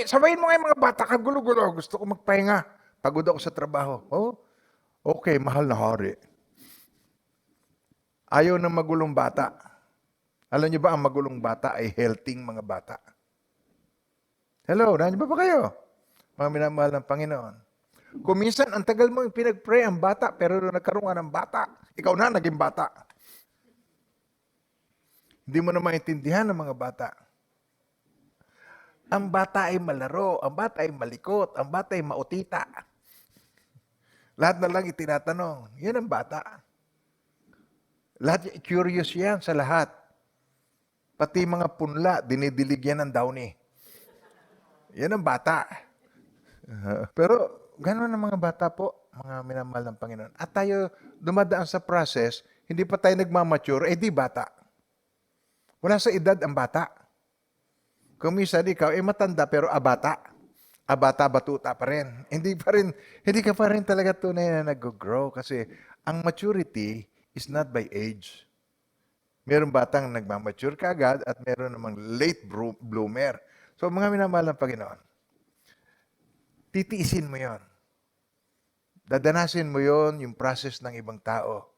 [SPEAKER 1] Sabayin mo nga yung mga bata, kagulo-gulo. Gusto ko magpahinga. Pagod ako sa trabaho. Oh, okay, mahal na hari. Ayaw ng magulong bata. Alam niyo ba ang magulong bata ay healthy mga bata? Hello, nandiyan ba kayo? Mga minamahal ng Panginoon. Kung minsan, ang tagal mo yung pinag-pray ang bata, pero nagkaroon ka ng bata, ikaw na naging bata. Hindi mo na maintindihan ng mga bata. Ang bata ay malaro, ang bata ay malikot, ang bata ay mautita. Lahat na lang itinatanong. Yan ang bata. Lahat curious yan sa lahat. Pati mga punla, dinidilig yan ng downy. Yan ang bata. Pero gano'n ang mga bata po, mga minamahal ng Panginoon. At tayo dumadaan sa process, hindi pa tayo nagmamature, di bata. Wala sa edad ang bata. Kung minsan ikaw, matanda pero abata. Abata, batuta pa rin. Hindi ka pa rin talaga tunay na nag-grow kasi ang maturity is not by age. Meron batang nagmamature kaagad at meron namang late bloomer. So mga minamahal ng Panginoon, titiisin mo yon. Dadanasin mo yon yung process ng ibang tao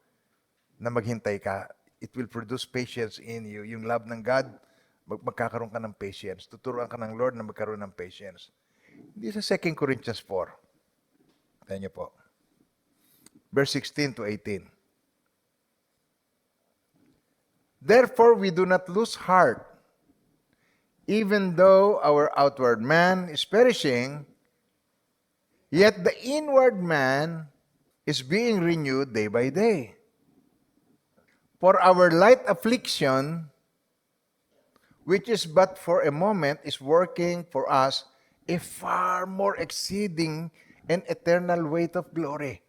[SPEAKER 1] na maghintay ka. It will produce patience in you. Yung love ng God, magkakaroon ka ng patience. Tuturuan ka ng Lord na magkaroon ng patience. Hindi sa 2 Corinthians 4. Tayo niyo po. Verse 16 to 18. Therefore, we do not lose heart, even though our outward man is perishing, yet the inward man is being renewed day by day. For our light affliction, which is but for a moment, is working for us a far more exceeding and eternal weight of glory.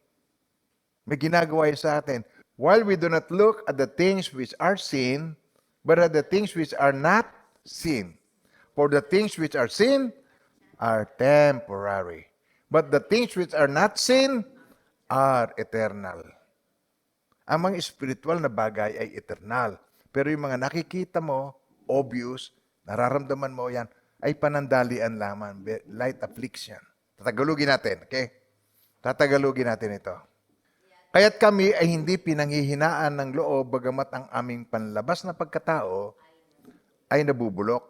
[SPEAKER 1] May ginagawa sa atin. While we do not look at the things which are seen, but at the things which are not seen. For the things which are seen are temporary, but the things which are not seen are eternal. Ang mga spiritual na bagay ay eternal. Pero yung mga nakikita mo, obvious, nararamdaman mo yan, ay panandalian lamang, light affliction. Tatagalugin natin, okay? Tatagalugin natin ito. Kaya't kami ay hindi pinanghihinaan ng loob, bagamat ang aming panlabas na pagkatao ay nabubulok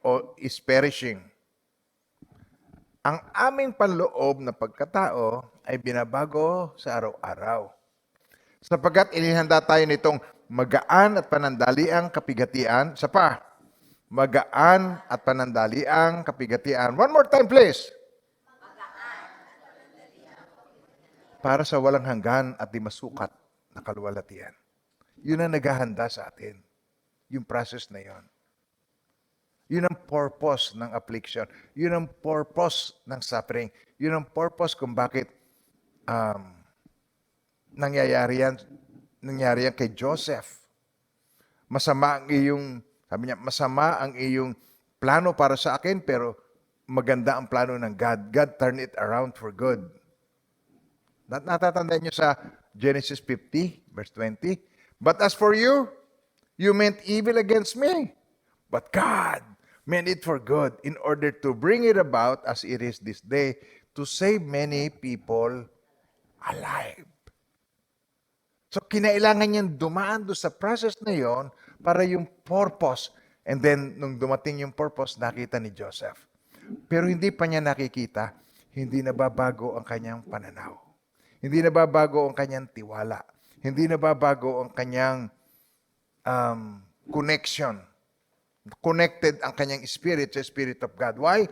[SPEAKER 1] o is perishing. Ang aming panloob na pagkatao ay binabago sa araw-araw. Sapagkat inihanda tayo nitong magaan at panandaliang kapigatian. Sa pa, magaan at panandaliang kapigatian. One more time, please. Para sa walang hanggan at di masukat na kaluwalhatian. Yun ang naghahanda sa atin. Yung process na yon. Yun ang purpose ng affliction. Yun ang purpose ng suffering. Yun ang purpose kung bakit nangyari yan kay Joseph. Masama ang iyong, sabi niya, masama ang iyong plano para sa akin, pero maganda ang plano ng God. God turned it around for good. Natatandaan niyo sa Genesis 50, verse 20? But as for you, you meant evil against me. But God meant it for good in order to bring it about as it is this day to save many people alive. So, kinailangan niyang dumaan doon sa process na yon para yung purpose. And then, nung dumating yung purpose, nakita ni Joseph. Pero hindi pa niya nakikita, hindi nababago ang kanyang pananaw. Hindi nababago ang kanyang tiwala. Hindi nababago ang kanyang connection. Connected ang kanyang spirit sa Spirit of God. Why?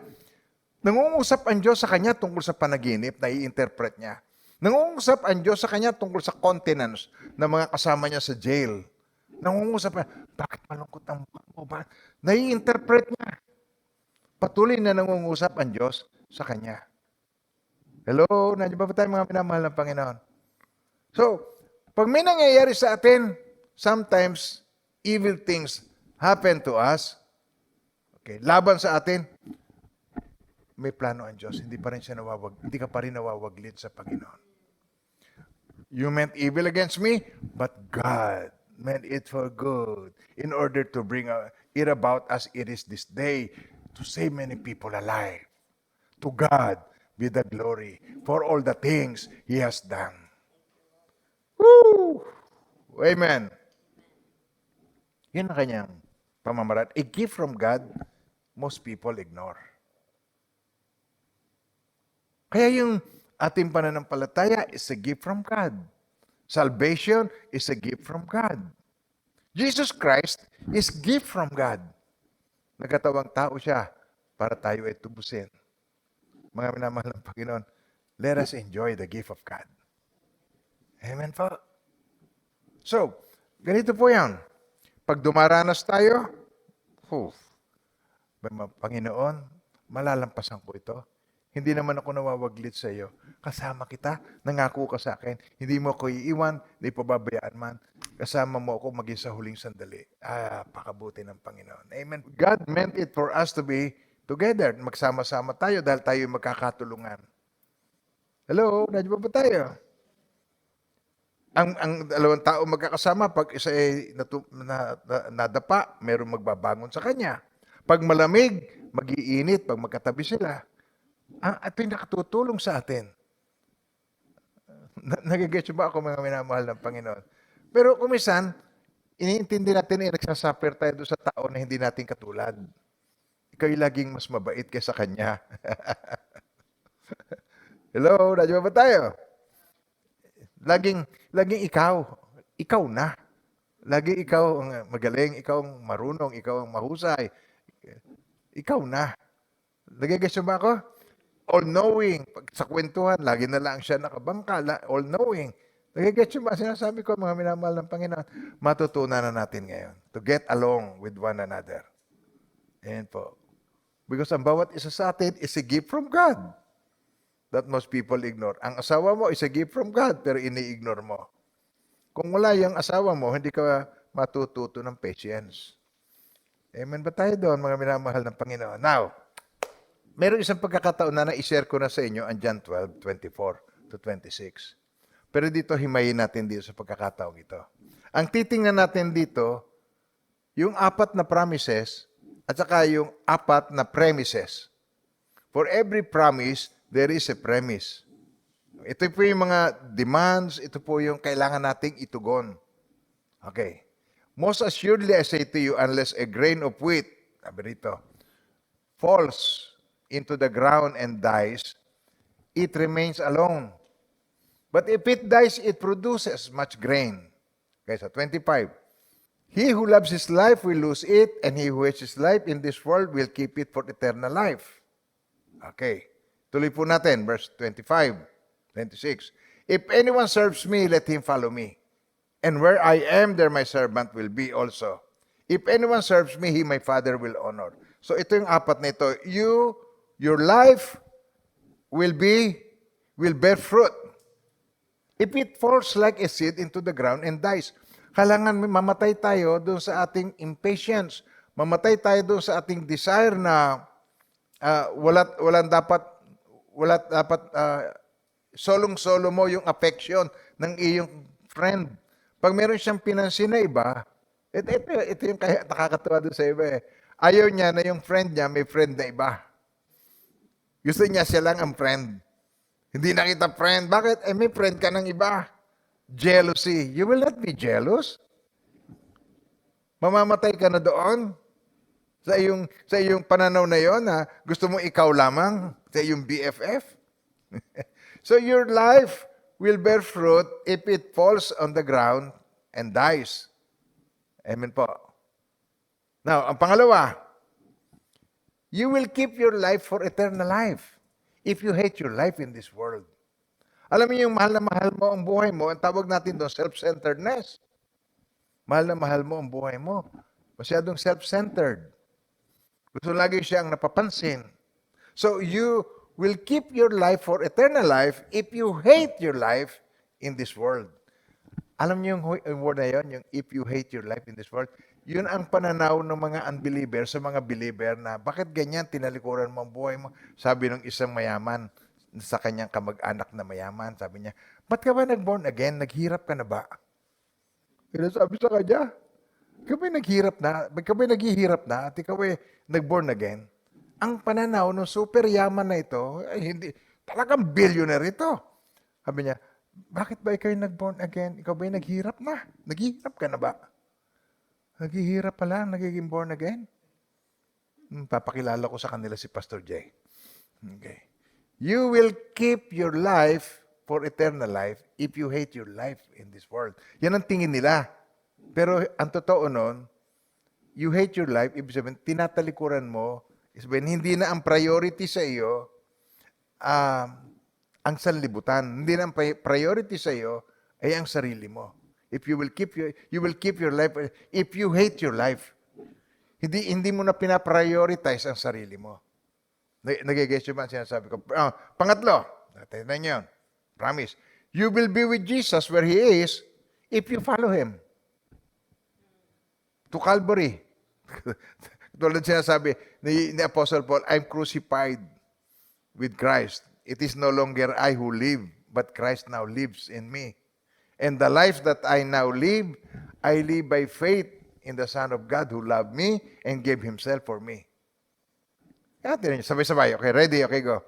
[SPEAKER 1] Nangungusap ang Diyos sa kanya tungkol sa panaginip na i-interpret niya. Nangungusap ang Diyos sa kanya tungkol sa continence ng mga kasama niya sa jail. Nangungusap niya, bakit malungkot ang mukha mo ba? Nai-interpret niya. Patuloy na nangungusap ang Diyos sa kanya. Hello? Nandiyan ba tayo mga minamahal ng Panginoon? So, pag may nangyayari sa atin, sometimes evil things happen to us. Okay, laban sa atin, may plano ang Diyos. Hindi ka pa rin nawawaglit sa Panginoon. You meant evil against me, but God meant it for good in order to bring it about as it is this day to save many people alive. To God be the glory for all the things He has done. Woo! Amen. Yun ang kanyang pamamaraan. A gift from God, most people ignore. Kaya yung ating pananampalataya is a gift from God. Salvation is a gift from God. Jesus Christ is gift from God. Nagkatawang tao siya para tayo ay tubusin. Mga minamahal ng Panginoon, let us enjoy the gift of God. Amen po. So, ganito po yan. Pag dumaranas tayo, Panginoon, malalampasan ko ito. Hindi naman ako nawawaglit sa iyo. Kasama kita, nangako ka sa akin. Hindi mo ako iiwan, hindi pababayaan man. Kasama mo ako maging sa huling sandali. Pakabuti ng Panginoon. Amen. God meant it for us to be together. Magsama-sama tayo dahil tayo magkakatulungan. Hello? Nandiyan ba tayo? Ang dalawang tao magkakasama, pag isa ay nadapa, mayroong magbabangon sa kanya. Pag malamig, mag-iinit, pag magkatabi sila. Ito yung nakatutulong sa atin. Nagigets ba ako mga minamahal ng Panginoon? Pero kumisan, iniintindi natin nagsasuffer tayo doon sa tao na hindi natin katulad. Ikaw yung laging mas mabait kaysa kanya. Hello, nandiyan ba tayo? Laging ikaw na. Lagi ikaw ang magaling, ikaw ang marunong, ikaw ang mahusay. Ikaw na. Nagigets ba ako? All-knowing. Sa kwentuhan, lagi na lang siya nakabangka. All-knowing. Nagigets ba? Sinasabi ko, mga minamahal ng Panginoon, matutunan na natin ngayon to get along with one another. Ayan po. Because ang bawat isa sa atin is a gift from God that most people ignore. Ang asawa mo is a gift from God, pero ini-ignore mo. Kung wala yung asawa mo, hindi ka matututo ng patience. Amen ba tayo doon, mga minamahal ng Panginoon? Now, meron isang pagkakataon na i-share ko na sa inyo ang John 12:24 to 26. Pero dito, himayin natin dito sa pagkakataong ito. Ang titingnan natin dito, yung 4 na promises at saka yung 4 na premises. For every promise, there is a premise. Ito po yung mga demands, ito po yung kailangan nating itugon. Okay. Most assuredly I say to you, unless a grain of wheat, sabi rito, falls into the ground and dies, it remains alone. But if it dies, it produces much grain. Okay, so 25. He who loves his life will lose it, and he who hates his life in this world will keep it for eternal life. Okay. Tuloy po natin, verse 25, 26. If anyone serves me, let him follow me. And where I am, there my servant will be also. If anyone serves me, he my Father will honor. So ito yung apat na ito. Your life will bear fruit. If it falls like a seed into the ground and dies, kailangan mamatay tayo doon sa ating impatience. Mamatay tayo doon sa ating desire na wala dapat solong-solo mo yung affection ng iyong friend. Pag meron siyang pinansin na iba, ito yung kaya nakakatawa doon sa iba eh. Ayaw niya na yung friend niya may friend na iba. Gusto niya siya lang ang friend. Hindi na kita friend. Bakit? May friend ka ng iba. Jealousy. You will not be jealous. Mamamatay ka na doon. Sa iyong pananaw na yon na gusto mo ikaw lamang sa iyong BFF. So your life will bear fruit if it falls on the ground and dies. Amen po. Now, ang pangalawa, you will keep your life for eternal life if you hate your life in this world. Alam niyo yung mahal na mahal mo ang buhay mo, ang tawag natin doon, self-centeredness. Mahal na mahal mo ang buhay mo. Masyadong self-centered. Gusto lagi siyang napapansin. So you will keep your life for eternal life if you hate your life in this world. Alam niyo yung word na yun, yung if you hate your life in this world, yun ang pananaw ng mga unbeliever sa mga believer na bakit ganyan tinalikuran mo ang buhay mo? Sabi ng isang mayaman sa kanyang kamag-anak na mayaman, sabi niya, ba't ka ba nag-born again? Naghirap ka na ba? Kaya sabi sa kanya, ikaw ba'y naghihirap na at ikaw ba'y nag-born again? Ang pananaw ng super yaman na ito, ay hindi, talagang billionaire ito. Sabi niya, bakit ba ikaw nag-born again? Ikaw ba'y naghihirap na? Naghihirap ka na ba? Naghihirap pa lang, nagiging born again? Papakilala ko sa kanila si Pastor Jay. Okay. You will keep your life for eternal life if you hate your life in this world. Yan ang tingin nila. Pero ang totoo nun, you hate your life, ibig sabihin, tinatalikuran mo, sabihin, hindi na ang priority sa iyo ang sanlibutan. Hindi na ang priority sa iyo ay ang sarili mo. If you will keep your life, if you hate your life, hindi mo na pinaprioritize ang sarili mo. Nagigets yun ba ang sinasabi ko? Pangatlo, natin na yun. Promise. You will be with Jesus where He is if you follow Him. To Calvary. Tulad sinasabi ni Apostle Paul, I'm crucified with Christ. It is no longer I who live, but Christ now lives in me. And the life that I now live, I live by faith in the Son of God who loved me and gave Himself for me. Sabay-sabay. Okay, ready? Okay, go.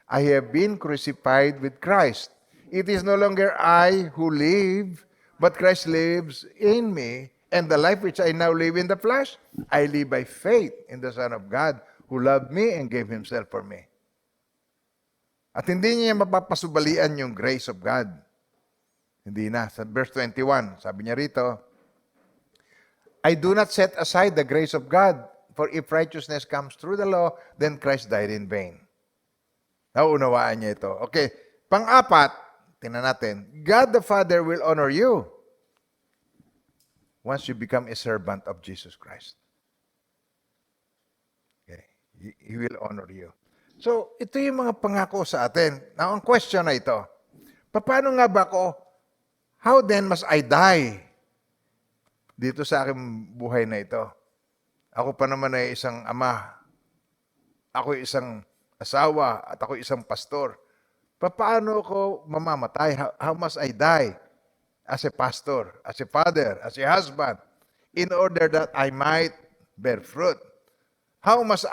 [SPEAKER 1] I have been crucified with Christ. It is no longer I who live, but Christ lives in me. And the life which I now live in the flesh, I live by faith in the Son of God who loved me and gave Himself for me. At hindi niya mapapasubalian yung grace of God. Hindi na. Sa verse 21, sabi niya rito, I do not set aside the grace of God, for if righteousness comes through the law, then Christ died in vain. Nauunawaan niya ito. Okay, pang-apat, tingnan natin, God the Father will honor you once you become a servant of Jesus Christ. Okay, He will honor you. So, ito yung mga pangako sa atin. Now, ang question na ito, paano nga ba ako, how then must I die dito sa aking buhay na ito? Ako pa naman ay isang ama. Ako isang asawa at ako isang pastor. Paano ko mamamatay? How must I die as a pastor, as a father, as a husband, in order that I might bear fruit? How must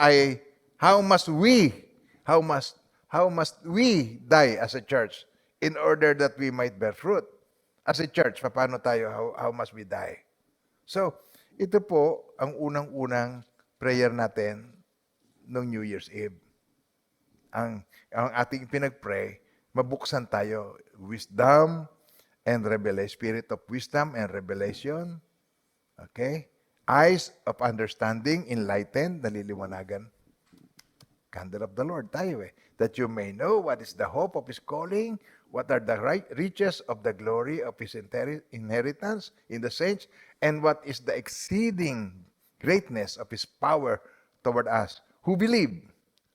[SPEAKER 1] we die as a church in order that we might bear fruit. As a church, paano tayo? How must we die? So, ito po ang unang-unang prayer natin noong New Year's Eve. Ang ating pinag-pray, mabuksan tayo. Wisdom and revelation. Spirit of wisdom and revelation. Okay? Eyes of understanding, enlightened, naliliwanagan. Candle of the Lord tayo eh. That you may know what is the hope of His calling, what are the riches of the glory of His inheritance in the saints, and what is the exceeding greatness of His power toward us who believe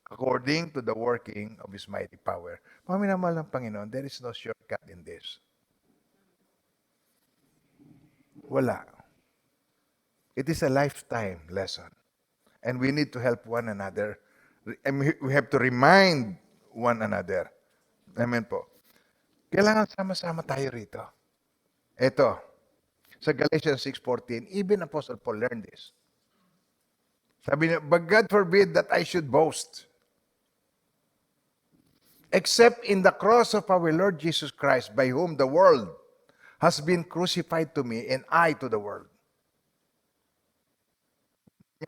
[SPEAKER 1] according to the working of His mighty power. Mga minamahal ng Panginoon, there is no shortcut in this. Wala. It is a lifetime lesson. And we need to help one another. And we have to remind one another. Amen po. Kailangan sama-sama tayo rito. Ito, sa Galatians 6:14, even Apostle Paul learned this. Sabi niya, but God forbid that I should boast, except in the cross of our Lord Jesus Christ, by whom the world has been crucified to me and I to the world.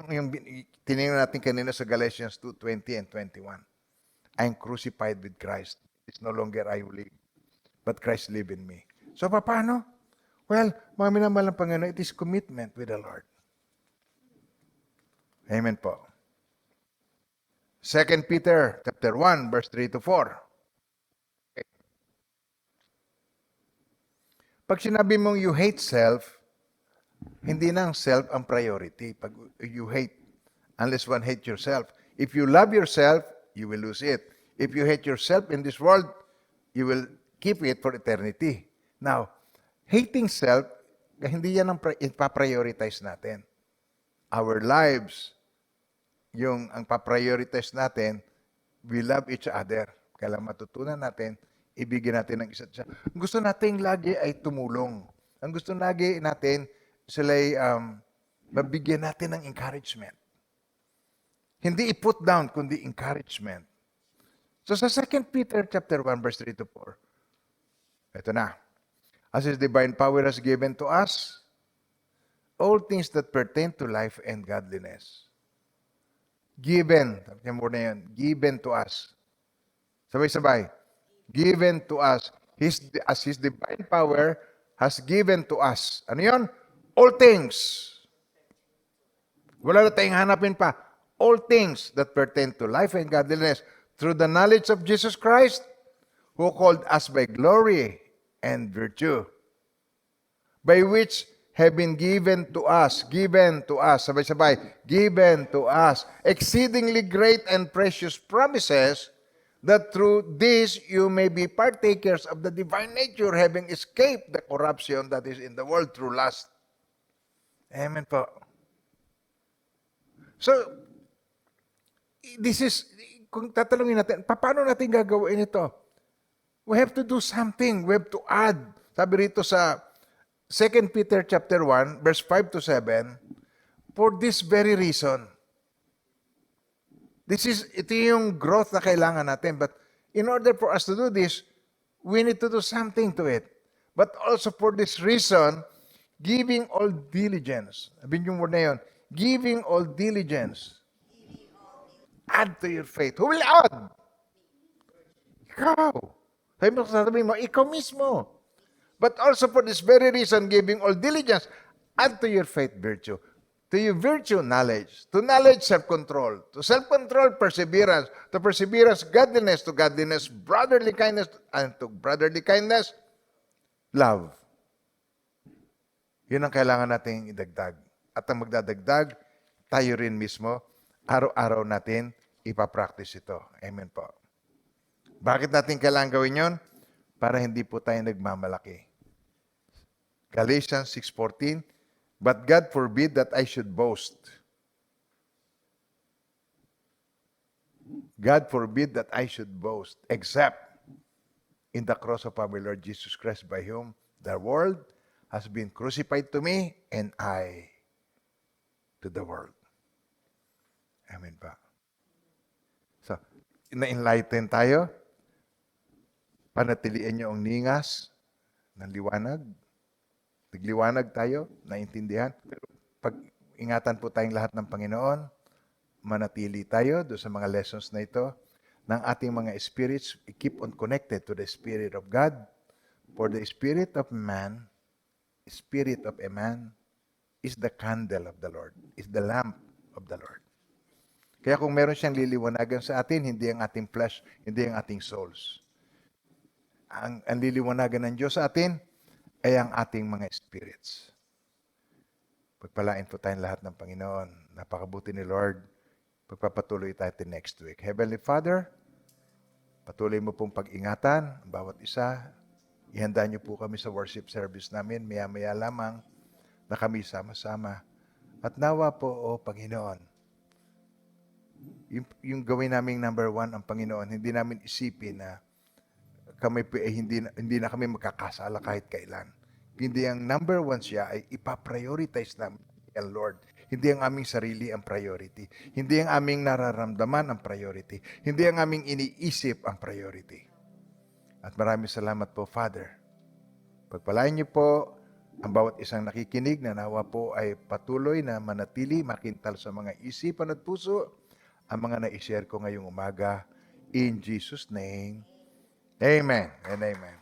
[SPEAKER 1] Yung tinignan natin kanina sa Galatians 2:20 and 21. I am crucified with Christ. It's no longer I who live, but Christ live in me. So, paano? Well, mga minamahal ng Panginoon, it is commitment with the Lord. Amen po. 2 Peter chapter 1, verse 3 to 4. Okay. Pag sinabi mong you hate self, hindi na ang self ang priority. Pag you hate, unless one hate yourself. If you love yourself, you will lose it. If you hate yourself in this world, you will keep it for eternity. Now, hating self, hindi yan ang ipaprioritize natin. Our lives, yung ang paprioritize natin, we love each other. Kailangan matutunan natin, ibigyan natin ng isa't isa. Ang gusto natin lagi ay tumulong. Ang gusto lagi natin, sila'y mabigyan natin ng encouragement. Hindi i-put down, kundi encouragement. So sa 2 Peter chapter 1, verse 3 to 4, ito na. As His divine power has given to us all things that pertain to life and godliness. Given, sabi mo na yun, given to us. Sabay-sabay. Given to us. As His divine power has given to us. Ano yun? All things. Wala na tayong hanapin pa. All things that pertain to life and godliness through the knowledge of Jesus Christ, who called us by glory and virtue, by which have been given to us, sabay-sabay, given to us, exceedingly great and precious promises, that through this you may be partakers of the divine nature, having escaped the corruption that is in the world through lust. Amen po. So, this is, kung tatanungin natin, paano natin gagawin ito? We have to do something. We have to add. Sabi rito sa 2 Peter chapter 1, verse 5 to 7, for this very reason. Ito yung growth na kailangan natin. But in order for us to do this, we need to do something to it. But also for this reason, giving all diligence. Sabihin yung word na yun. Giving all diligence. Add to your faith. Who will add? Ikaw. Sabi mo, ikaw mismo. But also for this very reason, giving all diligence, add to your faith virtue. To your virtue, knowledge. To knowledge, self-control. To self-control, perseverance. To perseverance, godliness. To godliness, brotherly kindness. And to brotherly kindness, love. Yun ang kailangan nating idagdag. At ang magdadagdag, tayo rin mismo, araw-araw natin, ipapractice ito. Amen po. Bakit natin kailangan gawin yun? Para hindi po tayo nagmamalaki. Galatians 6:14, but God forbid that I should boast. God forbid that I should boast, except in the cross of our Lord Jesus Christ, by whom the world has been crucified to me, and I to the world. Amen pa. So, na-enlighten tayo. Panatilian niyo ang ningas ng liwanag. Nagliwanag tayo, naintindihan. Pero pag ingatan po tayong lahat ng Panginoon, manatili tayo doon sa mga lessons na ito ng ating mga spirits. Keep on connected to the Spirit of God. For the spirit of a man is the candle of the Lord, is the lamp of the Lord. Kaya kung meron siyang liliwanagan sa atin, hindi ang ating flesh, hindi ang ating souls. Ang liliwanagan ng Diyos sa atin ay ang ating mga spirits. Pagpalain po tayong lahat ng Panginoon. Napakabuti ni Lord. Pagpapatuloy tayo next week. Heavenly Father, patuloy mo pong pag-ingatan ang bawat isa. Ihanda niyo po kami sa worship service namin. Maya-maya lamang na kami sama-sama. At nawa po, O Panginoon, yung gawin naming number 1 ang Panginoon, hindi namin isipin na kami hindi na kami magkakasala kahit kailan. Hindi ang number 1 siya ay ipaprioritize namin ang Lord. Hindi ang aming sarili ang priority. Hindi ang aming nararamdaman ang priority. Hindi ang aming iniisip ang priority. At maraming salamat po, Father. Pagpalain niyo po ang bawat isang nakikinig na nawa po ay patuloy na manatili, makintal sa mga isipan at puso ang mga na-share ko ngayong umaga. In Jesus' name, Amen and Amen.